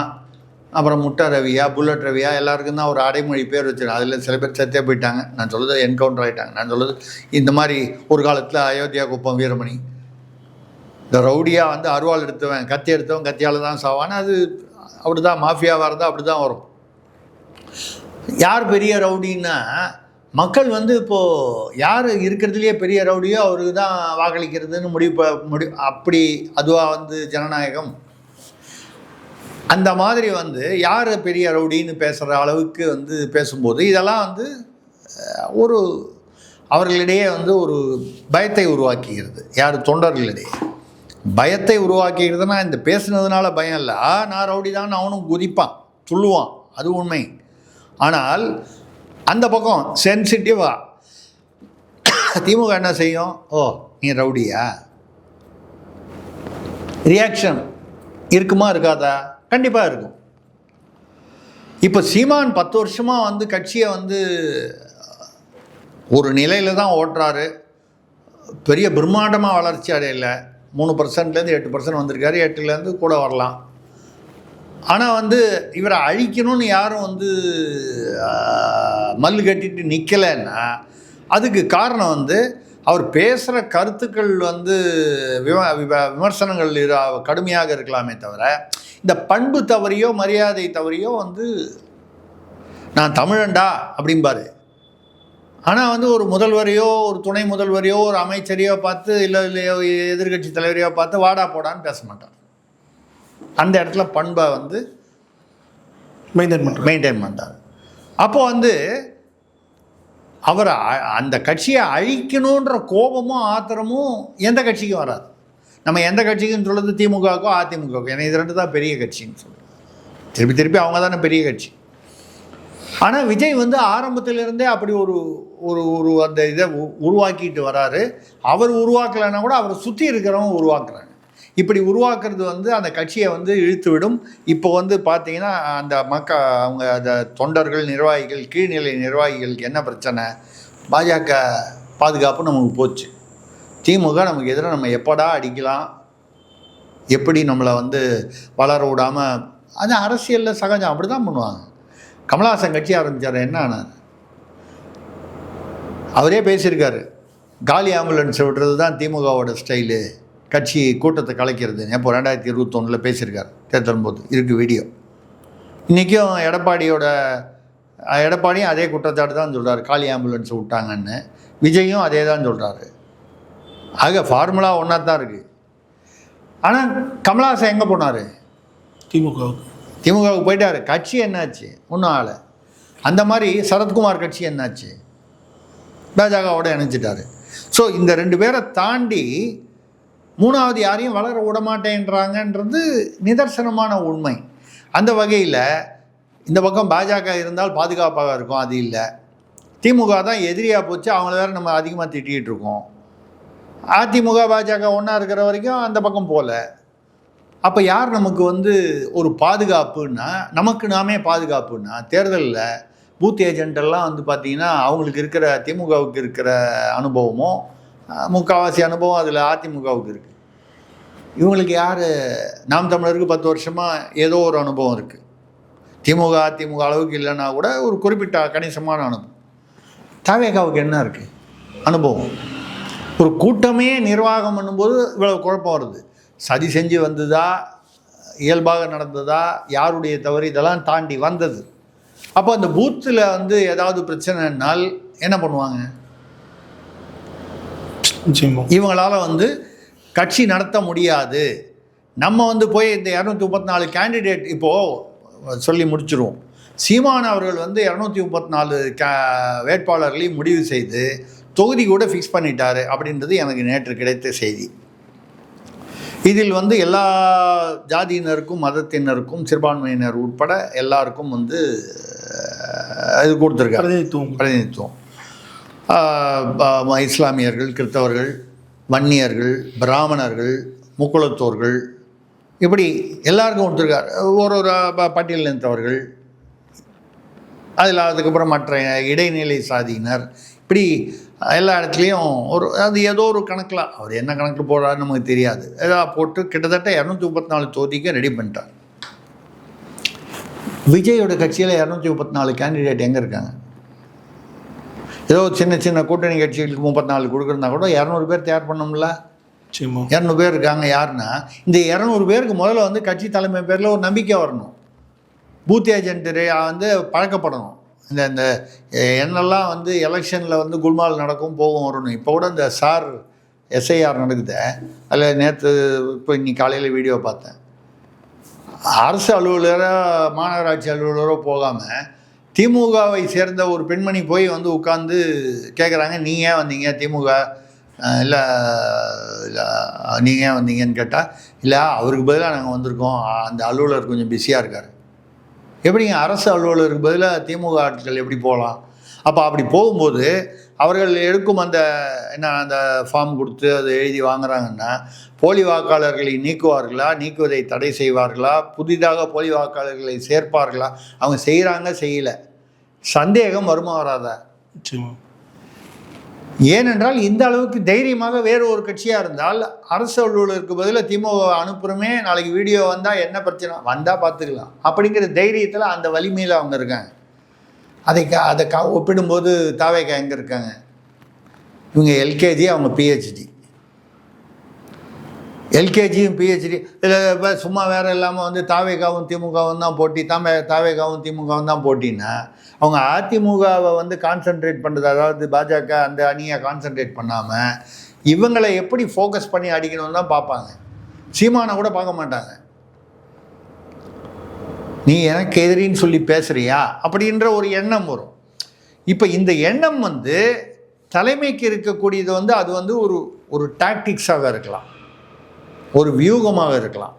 அப்புறம் முட்டை ரவியா, புல்லட் ரவியா, எல்லாருக்கும் தான் ஒரு அடைமொழி பேர் வச்சுருக்கேன். அதில் சில பேர் செத்தே போயிட்டாங்க. நான் சொல்லுறது என்கவுண்டர் ஆகிட்டாங்க. நான் சொல்லுறது இந்த மாதிரி ஒரு காலத்தில் அயோத்தியா குப்பம் வீரமணி, இந்த ரவுடியாக வந்து அருவாள் எடுத்தவன் கத்தி எடுத்தவன் கத்தியால் தான் சாவான்னு, அது அப்படி தான் மாஃபியாவாக இருந்தால் அப்படி தான் வரும். யார் பெரிய ரவுடின்னா மக்கள் வந்து இப்போது யார் இருக்கிறதுலையே பெரிய ரவுடியோ அவருக்கு தான் வாக்களிக்கிறதுன்னு அப்படி அதுவாக வந்து ஜனநாயகம். அந்த மாதிரி வந்து யார் பெரிய ரவுடின்னு பேசுகிற அளவுக்கு வந்து பேசும்போது இதெல்லாம் வந்து ஒரு அவர்களிடையே வந்து ஒரு பயத்தை உருவாக்குகிறது. யார் தொண்டர்களிடையே பயத்தை உருவாக்குகிறதுனா இந்த பேசுனதுனால பயம் இல்லை. நான் ரவுடி தான் அவனும் குதிப்பான் சொல்லுவான், அது உண்மை. ஆனால் அந்த பக்கம் சென்சிட்டிவாக திமுக என்ன செய்யும், ஓ நீ ரவுடியா, ரியாக்ஷன் இருக்குமா இருக்காதா? கண்டிப்பாக இருக்கும். இப்போ சீமான் 10 வருஷமாக வந்து கட்சியை வந்து ஒரு நிலையில் தான் ஓட்டுறாரு, பெரிய பிரம்மாண்டமாக வளர்ச்சி அடையலை. 3%லேருந்து 8% வந்திருக்காரு, 8லேருந்து கூட வரலாம். ஆனால் வந்து இவரை அழிக்கணும்னு யாரும் வந்து மல்லு கட்டிட்டு நிற்கலைன்னா அதுக்கு காரணம் வந்து அவர் பேசுகிற கருத்துக்கள் வந்து விமர்சனங்கள் கடுமையாக இருக்கலாமே தவிர இந்த பண்பு தவறியோ மரியாதை தவறியோ வந்து நான் தமிழண்டா அப்படிம்பாரு. ஆனால் வந்து ஒரு முதல்வரையோ ஒரு துணை முதல்வரையோ ஒரு அமைச்சரையோ பார்த்து இல்லையோ எதிர்கட்சி தலைவரையோ பார்த்து வாடா போடான்னு பேச மாட்டார். அந்த இடத்துல பண்பை வந்து மெயின்டைன் பண்ணுறாரு. அப்போ வந்து அவரை அந்த கட்சியை அழிக்கணுன்ற கோபமும் ஆத்திரமும் எந்த கட்சிக்கும் வராது. நம்ம எந்த கட்சிக்குன்னு சொல்கிறது திமுகவுக்கோ அதிமுகவுக்கோ, ஏன்னா இது 2 தான் பெரிய கட்சின்னு சொல்கிறோம். திருப்பி அவங்க தானே பெரிய கட்சி. ஆனால் விஜய் வந்து ஆரம்பத்திலிருந்தே அப்படி ஒரு ஒரு ஒரு அந்த இதை உருவாக்கிட்டு வராரு. அவர் உருவாக்கலைன்னா கூட அவரை சுற்றி இருக்கிறவங்க உருவாக்குறாங்க. இப்படி உருவாக்குறது வந்து அந்த கட்சியை வந்து இழுத்து விடும். இப்போ வந்து பார்த்தீங்கன்னா அந்த அவங்க அந்த தொண்டர்கள் நிர்வாகிகள் கீழ்நிலை நிர்வாகிகளுக்கு என்ன பிரச்சனை, பாஜக பாதுகாப்பு நமக்கு போச்சு, திமுக நமக்கு எதிராக நம்ம எப்படா அடிக்கலாம், எப்படி நம்மளை வந்து வளர விடாமல், அது அரசியலில் சகஜம், அப்படி தான் பண்ணுவாங்க. கமலஹாசன் கட்சி ஆரம்பித்தார், என்ன ஆனார்? அவரே பேசியிருக்காரு, காலி ஆம்புலன்ஸை விடுறது தான் திமுகவோட ஸ்டைலு, கட்சி கூட்டத்தை கலைக்கிறது. எப்போ 2021 பேசியிருக்கார் தேர்தல் போது, இருக்குது வீடியோ. இன்றைக்கும் எடப்பாடியும் அதே குற்றச்சாட்டு தான் சொல்கிறார், காலி ஆம்புலன்ஸை விட்டாங்கன்னு. விஜயும் அதே தான் சொல்கிறாரு. ஆக ஃபார்முலா ஒன்றா தான் இருக்குது. ஆனால் கமலஹாசன் எங்கே போனார்? திமுகவுக்கு போயிட்டார். கட்சி என்னாச்சு? ஒன்றும் ஆளை. அந்த மாதிரி சரத்குமார் கட்சி என்னாச்சு? பாஜகவோட இணைச்சிட்டாரு. ஸோ இந்த 2 பேரை தாண்டி 3வது யாரையும் வளர விடமாட்டேன்றாங்கன்றது நிதர்சனமான உண்மை. அந்த வகையில் இந்த பக்கம் பாஜக இருந்தால் பாதுகாப்பாக இருக்கும், அது இல்லை. திமுக தான் எதிரியாக போச்சு, அவங்கள வேறு நம்ம அதிகமாக திட்டிகிட்டு இருக்கோம். அதிமுக பாஜக ஒன்றா இருக்கிற வரைக்கும் அந்த பக்கம் போகல. அப்போ யார் நமக்கு வந்து ஒரு பாதுகாப்புன்னா, நமக்கு நாமே பாதுகாப்புன்னா, தேர்தலில் பூத் ஏஜென்ட்டெல்லாம் வந்து பார்த்திங்கன்னா அவங்களுக்கு இருக்கிற திமுகவுக்கு இருக்கிற அனுபவமும் முக்கால்வாசி அனுபவம் அதில் அதிமுகவுக்கு இருக்குது. இவங்களுக்கு யார்? நாம் தமிழருக்கு 10 வருஷமாக ஏதோ ஒரு அனுபவம் இருக்குது. திமுக அதிமுக அளவுக்கு இல்லைன்னா கூட ஒரு குறிப்பிட்ட கணிசமான அனுபவம். தவேகாவுக்கு என்ன இருக்குது அனுபவம்? ஒரு கூட்டமே நிர்வாகம் பண்ணும்போது இவ்வளோ குழப்பம் வருது. சதி செஞ்சு வந்ததா, இயல்பாக நடந்ததா, யாருடைய தவறு, இதெல்லாம் தாண்டி வந்தது. அப்போ அந்த பூத்தில் வந்து ஏதாவது பிரச்சனைனால் என்ன பண்ணுவாங்க? இவங்களால் வந்து கட்சி நடத்த முடியாது. நம்ம வந்து போய் இந்த 234 கேண்டிடேட் இப்போது சொல்லி முடிச்சிருவோம். சீமான் அவர்கள் வந்து 234 வேட்பாளர்களையும் முடிவு செய்து தொகுதி கூட ஃபிக்ஸ் பண்ணிட்டாரு அப்படின்றது எனக்கு நேற்று கிடைத்த செய்தி. இதில் வந்து எல்லா ஜாதியினருக்கும் மதத்தினருக்கும் சிறுபான்மையினர் உட்பட எல்லாருக்கும் வந்து இது கொடுத்துருக்காரு பிரதிநிதித்துவம். இஸ்லாமியர்கள், கிறிஸ்தவர்கள், வன்னியர்கள், பிராமணர்கள், முக்குளத்தோர்கள், இப்படி எல்லாருக்கும் கொடுத்துருக்கார். ஒரு பட்டியலில் இருந்தவர்கள், அதில் அதுக்கப்புறம் மற்ற இடைநிலை சாதியினர், இப்படி எல்லா இடத்துலையும் அது ஏதோ ஒரு கணக்கில் அவர் என்ன கணக்கு போடுறாருன்னு நமக்கு தெரியாது. ஏதாவது போட்டு கிட்டத்தட்ட 234 தொகுதிக்கு ரெடி பண்ணிட்டார். விஜயோட கட்சியில் 234 கேண்டிடேட் எங்கே இருக்காங்க? ஏதோ சின்ன சின்ன கூட்டணி கட்சிகளுக்கு 34 கொடுக்குறதா கூட 200 பேர் தயார் பண்ணோம்ல. 200 பேர் இருக்காங்க. யாருன்னா இந்த 200 பேருக்கு முதல்ல வந்து கட்சி தலைமை பேரில் ஒரு நம்பிக்கை வரணும். பூத் ஏஜென்ட் வந்து பழக்கப்படணும். இந்த என்னெல்லாம் வந்து எலெக்ஷனில் வந்து குல்மால் நடக்கும் போகும் வரணும். இப்போ கூட இந்த SIR நடக்குது. அதில் நேற்று இப்போ இன்னைக்கு காலையில் வீடியோ பார்த்தேன். அரசு அலுவலரோ மாநகராட்சி அலுவலரோ போகாமல் திமுகவை சேர்ந்த ஒரு பெண்மணி போய் வந்து உட்காந்து கேட்குறாங்க, நீங்கள் ஏன் வந்தீங்க? திமுக இல்லை நீங்கள் ஏன் வந்தீங்கன்னு கேட்டால், இல்லை அவருக்கு பதிலாக நாங்கள் வந்திருக்கோம், அந்த அலுவலர் கொஞ்சம் பிஸியாக இருக்கார். எப்படிங்க அரசு அலுவலருக்கு பதிலாக திமுக ஆட்கள் எப்படி போகலாம்? அப்போ அப்படி போகும்போது அவர்கள் எடுக்கும் அந்த ஃபார்ம் கொடுத்து அதை எழுதி வாங்குறாங்கன்னா, போலி வாக்காளர்களை நீக்குவார்களா, நீக்குவதை தடை செய்வார்களா, புதிதாக போலி வாக்காளர்களை சேர்ப்பார்களா? அவங்க செய்கிறாங்க, செய்யலை, சந்தேகம் வருமா வராதா? ஏனென்றால் இந்த அளவுக்கு தைரியமாக வேறு ஒரு கட்சியாக இருந்தால் அரசு அலுவலருக்கு பதிலாக திமுக அனுப்புகிறோமே, நாளைக்கு வீடியோ வந்தால் என்ன பிரச்சனை வந்தால் பார்த்துக்கலாம் அப்படிங்கிற தைரியத்தில் அந்த வலிமையில் அவங்க இருக்காங்க. அதை ஒப்பிடும்போது தாவேகா எங்கே இருக்காங்க? இவங்க LKG, அவங்க PhD. LKGயும் PhD இதில் சும்மா வேறு இல்லாமல் வந்து தாவேகாவும் திமுகவும் தான் போட்டி, தாவேகாவும் திமுகவும் தான் போட்டின்னா அவங்க அதிமுகவை வந்து கான்சென்ட்ரேட் பண்ணுறது, அதாவது பாஜக அந்த அணியை கான்சென்ட்ரேட் பண்ணாமல் இவங்களை எப்படி ஃபோக்கஸ் பண்ணி அடிக்கணும்னு தான் பார்ப்பாங்க. சீமானை கூட பார்க்க மாட்டாங்க. நீ எனக்கு எதிரின்னு சொல்லி பேசுகிறியா அப்படின்ற ஒரு எண்ணம் வரும். இப்போ இந்த எண்ணம் வந்து தலைமைக்கு இருக்கக்கூடியது வந்து அது வந்து ஒரு டாக்டிக்ஸாக இருக்கலாம், ஒரு வியூகமாக இருக்கலாம்.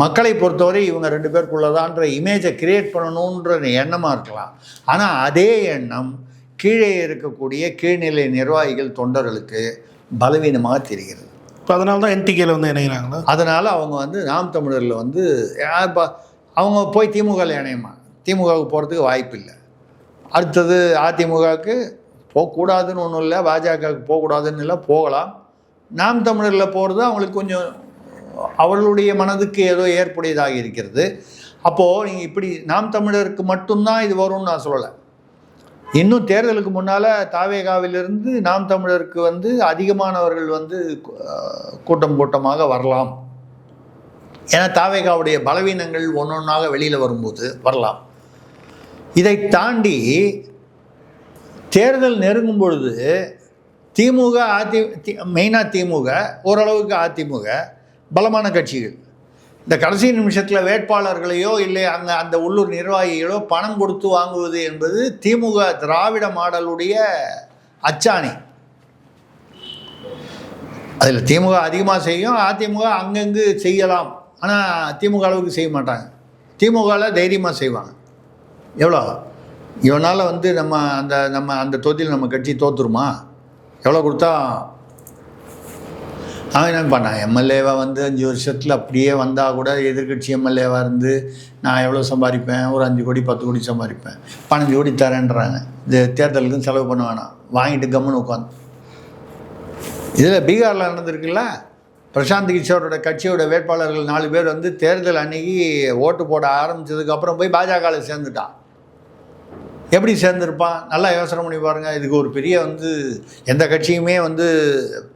மக்களை பொறுத்தவரை இவங்க 2 பேருக்குள்ளதான்ற இமேஜை கிரியேட் பண்ணணுன்ற எண்ணமாக இருக்கலாம். ஆனால் அதே எண்ணம் கீழே இருக்கக்கூடிய கீழ்நிலை நிர்வாகிகள், தொண்டர்களுக்கு பலவீனமாக தெரிகிறது. இப்போ அதனால தான் NTKல வந்து இணைகிறாங்களா? அதனால் அவங்க வந்து நாம் தமிழரில் வந்து அவங்க போய் திமுகவில் இணையமா, திமுகவுக்கு போகிறதுக்கு வாய்ப்பு இல்லை. அடுத்தது அதிமுகவுக்கு போகக்கூடாதுன்னு ஒன்றும் இல்லை, பாஜகவுக்கு போகக்கூடாதுன்னு இல்லை, போகலாம். நாம் தமிழரில் போகிறது அவங்களுக்கு கொஞ்சம் அவர்களுடைய மனதுக்கு ஏதோ ஏற்புடையதாக இருக்கிறது. அப்போது நீங்கள் இப்படி நாம் தமிழருக்கு மட்டும்தான் இது வரும்னு நான் சொல்லலை. இன்னும் தேர்தலுக்கு முன்னால் தாவேகாவிலிருந்து நாம் தமிழருக்கு வந்து அதிகமானவர்கள் வந்து கூட்டமாக வரலாம். ஏன்னா தாவேகாவுடைய பலவீனங்கள் ஒன்றொன்றாக வெளியில் வரும்போது வரலாம். இதை தாண்டி தேர்தல் நெருங்கும் பொழுது திமுக மெயினாக திமுக, ஓரளவுக்கு அதிமுக பலமான கட்சிகள் இந்த கடைசி நிமிஷத்தில் வேட்பாளர்களையோ இல்லை அந்த உள்ளூர் நிர்வாகிகளோ பணம் கொடுத்து வாங்குவது என்பது திமுக திராவிட மாடலுடைய அச்சாணி. அதில் திமுக அதிகமாக செய்யும், அதிமுக அங்கங்கு செய்யலாம், ஆனால் திமுக அளவுக்கு செய்ய மாட்டாங்க. திமுகவில் தைரியமாக செய்வாங்க. எவ்வளோ இவனால் வந்து நம்ம அந்த தொகுதியில் நம்ம கட்சி தோற்றுருமா? எவ்வளோ கொடுத்தா அவன் என்ன பண்ணான்? எம்எல்ஏவாக வந்து 5 வருஷத்தில் அப்படியே வந்தால் கூட எதிர்கட்சி எம்எல்ஏவாக இருந்து நான் எவ்வளோ சம்பாதிப்பேன்? ஒரு 5 கோடி 10 கோடி சம்பாதிப்பேன், 15 கோடி தரேன்றாங்க. இது தேர்தலுக்குன்னு செலவு பண்ண வேணாம், வாங்கிட்டு கம்முன்னு உட்காந்து. இதில் பீகாரில் நடந்திருக்குல்ல, பிரசாந்த் கிஷோரோட கட்சியோட வேட்பாளர்கள் 4 பேர் வந்து தேர்தல் அன்னைக்கு ஓட்டு போட ஆரம்பித்ததுக்கப்புறம் போய் பாஜகவில் சேர்ந்துட்டான். எப்படி சேர்ந்துருப்பான்? நல்லா யோசனை பண்ணி பாருங்கள். இதுக்கு ஒரு பெரிய வந்து எந்த கட்சியுமே வந்து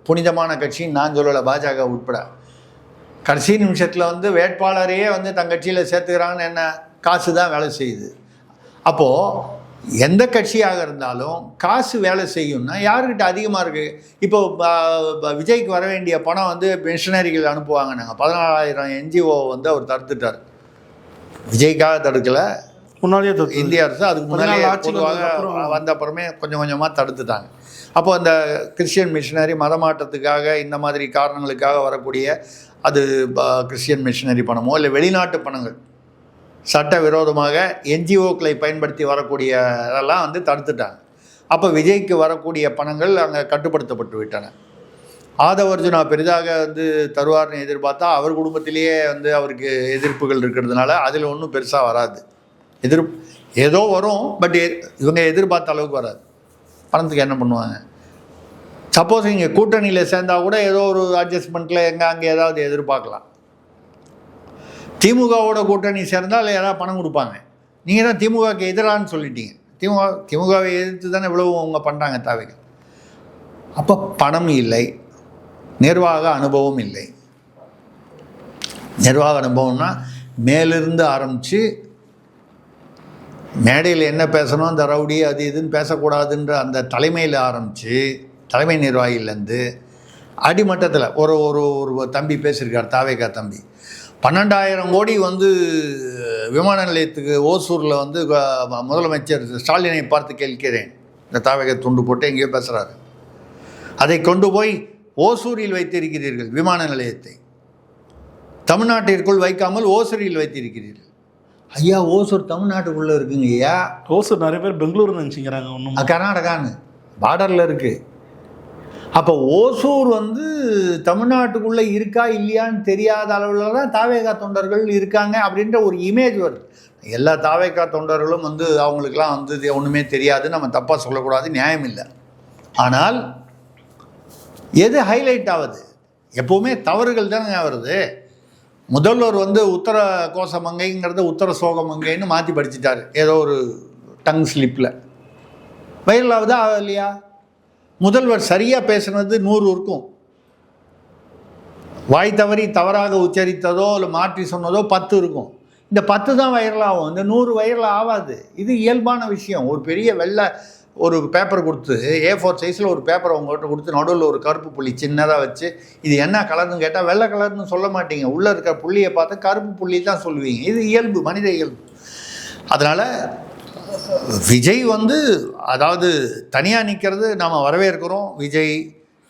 புனிதமான கட்சின்னு நான் சொல்லலை, பாஜக உட்பட. கடைசி நிமிஷத்தில் வந்து வேட்பாளரையே வந்து தன் கட்சியில் சேர்த்துக்கிறாங்கன்னு என்ன, காசு தான் வேலை செய்யுது. அப்போது எந்த கட்சியாக இருந்தாலும் காசு வேலை செய்யும்னா யாருக்கிட்ட அதிகமாக இருக்குது. இப்போ விஜய்க்கு வர வேண்டிய பணம் வந்து மிஷனரிகள் அனுப்புவாங்க. நாங்கள் 14,000 என்ஜிஓ வந்து அவர் தடுத்துட்டார். விஜய்க்காக தடுக்கலை, முன்னாடியே இந்திய அரசு அதுக்கு முன்னாடியே பொதுவாக வந்த அப்புறமே கொஞ்சம் கொஞ்சமாக தடுத்துட்டாங்க. அப்போ அந்த கிறிஸ்டியன் மிஷினரி மதமாற்றத்துக்காக இந்த மாதிரி காரணங்களுக்காக வரக்கூடிய அது கிறிஸ்டியன் மிஷினரி பணமோ இல்லை வெளிநாட்டு பணங்கள் சட்ட விரோதமாக என்ஜிஓக்களை பயன்படுத்தி வரக்கூடிய இதெல்லாம் வந்து தடுத்துட்டாங்க. அப்போ விஜய்க்கு வரக்கூடிய பணங்கள் அங்கே கட்டுப்படுத்தப்பட்டு விட்டன. ஆதவர்ஜுனா பெரிதாக வந்து தருவார்னு எதிர்பார்த்தா அவர் குடும்பத்திலேயே வந்து அவருக்கு எதிர்ப்புகள் இருக்கிறதுனால அதில் ஒன்றும் பெருசாக வராது. ஏதோ வரும், பட் இவங்க எதிர்பார்த்த அளவுக்கு வராது. பணத்துக்கு என்ன பண்ணுவாங்க? சப்போஸ் இங்கே கூட்டணியில் சேர்ந்தால் கூட ஏதோ ஒரு அட்ஜஸ்ட்மெண்ட்டில் அங்கே ஏதாவது எதிர்பார்க்கலாம். திமுகவோட கூட்டணி சேர்ந்தால் ஏதாவது பணம் கொடுப்பாங்க. நீங்கள் தான் திமுகவுக்கு எதிரான்னு சொல்லிட்டீங்க. திமுகவை எதிர்த்து தானே இவ்வளவு அவங்க பண்ணுறாங்க தாவைகள். அப்போ பணம் இல்லை, நிர்வாக அனுபவம் இல்லை. நிர்வாக அனுபவம்னா மேலிருந்து ஆரம்பித்து மேடையில் என்ன பேசணும், அந்த ரவுடி அது இதுன்னு பேசக்கூடாதுன்ற அந்த தலைமையில் ஆரம்பித்து தலைமை நிர்வாகிலேருந்து அடிமட்டத்தில் ஒரு ஒரு ஒரு தம்பி பேசியிருக்கார், தாவேகா தம்பி. 12,000 கோடி வந்து விமான நிலையத்துக்கு ஓசூரில் வந்து முதலமைச்சர் ஸ்டாலினை பார்த்து கேட்கிறேன், இந்த தாவேகா துண்டு போட்டு எங்கேயோ பேசுகிறாரு. அதை கொண்டு போய் ஓசூரில் வைத்திருக்கிறீர்கள், விமான நிலையத்தை தமிழ்நாட்டிற்குள் வைக்காமல் ஓசூரில் வைத்திருக்கிறீர்கள். ஐயா, ஓசூர் தமிழ்நாட்டுக்குள்ளே இருக்குங்க ஐயா. ஓசூர் நிறைய பேர் பெங்களூர் நினச்சிக்கிறாங்க, ஒன்றும் கர்நாடகான்னு பார்டரில் இருக்குது. அப்போ ஓசூர் வந்து தமிழ்நாட்டுக்குள்ளே இருக்கா இல்லையான்னு தெரியாத அளவில் தான் தாவேகா தொண்டர்கள் இருக்காங்க அப்படின்ற ஒரு இமேஜ் வருது. எல்லா தாவேகா தொண்டர்களும் வந்து அவங்களுக்கெல்லாம் வந்து ஒன்றுமே தெரியாது, நம்ம தப்பாக சொல்லக்கூடாது, நியாயம் இல்லை. ஆனால் எது ஹைலைட் ஆகுது? எப்போவுமே தவறுகள் தானே வருது. முதல்வர் வந்து உத்தர கோசமங்கைங்கிறத உத்தர சோகமங்கைன்னு மாற்றி படிச்சுட்டார் ஏதோ ஒரு டங் ஸ்லிப்பில். வைரல் ஆகுதா இல்லையா? முதல்வர் சரியாக பேசுனது 100 இருக்கும், வாய் தவறி தவறாக உச்சரித்ததோ இல்லை மாற்றி சொன்னதோ 10 இருக்கும். இந்த 10 தான் வைரல் ஆகும், இந்த 100 வைரல் ஆகாது. இது இயல்பான விஷயம். ஒரு பெரிய வெள்ளை ஒரு பேப்பர் கொடுத்து A4 சைஸில் ஒரு பேப்பரை உங்கள்கிட்ட கொடுத்து நடுவில் ஒரு கருப்பு புள்ளி சின்னதாக வச்சு இது என்ன கலர்னு கேட்டால் வெள்ளை கலர்னு சொல்ல மாட்டீங்க, உள்ளே இருக்கிற புள்ளியை பார்த்து கருப்பு புள்ளி தான் சொல்லுவீங்க. இது இயல்பு, மனித இயல்பு. அதனால் விஜய் வந்து அதாவது தனியாக நிற்கிறது நாம் வரவேற்கிறோம். விஜய்,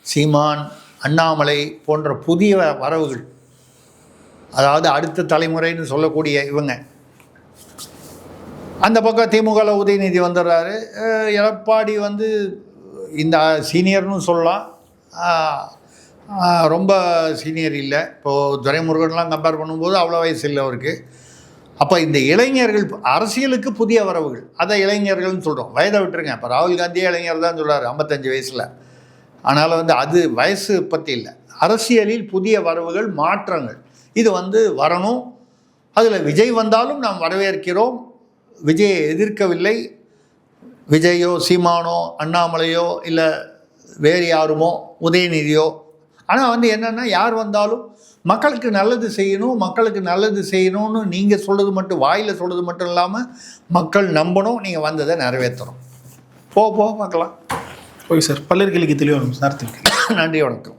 சீமான், அண்ணாமலை போன்ற புதிய வரவுகள், அதாவது அடுத்த தலைமுறைன்னு சொல்லக்கூடிய இவங்க. அந்த பக்கம் திமுகவில் உதயநிதி வந்துடுறாரு. எடப்பாடி வந்து இந்த சீனியர்னு சொல்லலாம், ரொம்ப சீனியர் இல்லை. இப்போது துரைமுருகன்லாம் கம்பேர் பண்ணும்போது அவ்வளோ வயசு இல்லை அவருக்கு. அப்போ இந்த இளைஞர்கள் அரசியலுக்கு புதிய வரவுகள், அதை இளைஞர்கள்னு சொல்கிறோம். வயதை விட்டுருங்க. இப்போ ராகுல் காந்தியே இளைஞர் தான் சொல்கிறார் 55 வயசில். ஆனால் வந்து அது வயசு பற்றி இல்லை. அரசியலில் புதிய வரவுகள், மாற்றங்கள் இது வந்து வரணும். அதில் விஜய் வந்தாலும் நாம் வரவேற்கிறோம், விஜயை எதிர்க்கவில்லை. விஜயோ சீமானோ அண்ணாமலையோ இல்லை வேறு யாருமோ உதயநிதியோ. ஆனால் வந்து என்னென்னா யார் வந்தாலும் மக்களுக்கு நல்லது செய்யணும், மக்களுக்கு நல்லது செய்யணும்னு நீங்கள் சொல்கிறது மட்டும், வாயில் சொல்கிறது மட்டும் இல்லாமல் மக்கள் நம்பணும், நீங்கள் வந்ததை நிறைவேற்றணும். போக பார்க்கலாம். ஓகே சார், பல்லர்கிளிக்கு தெளிவாக சார். நன்றி, வணக்கம்.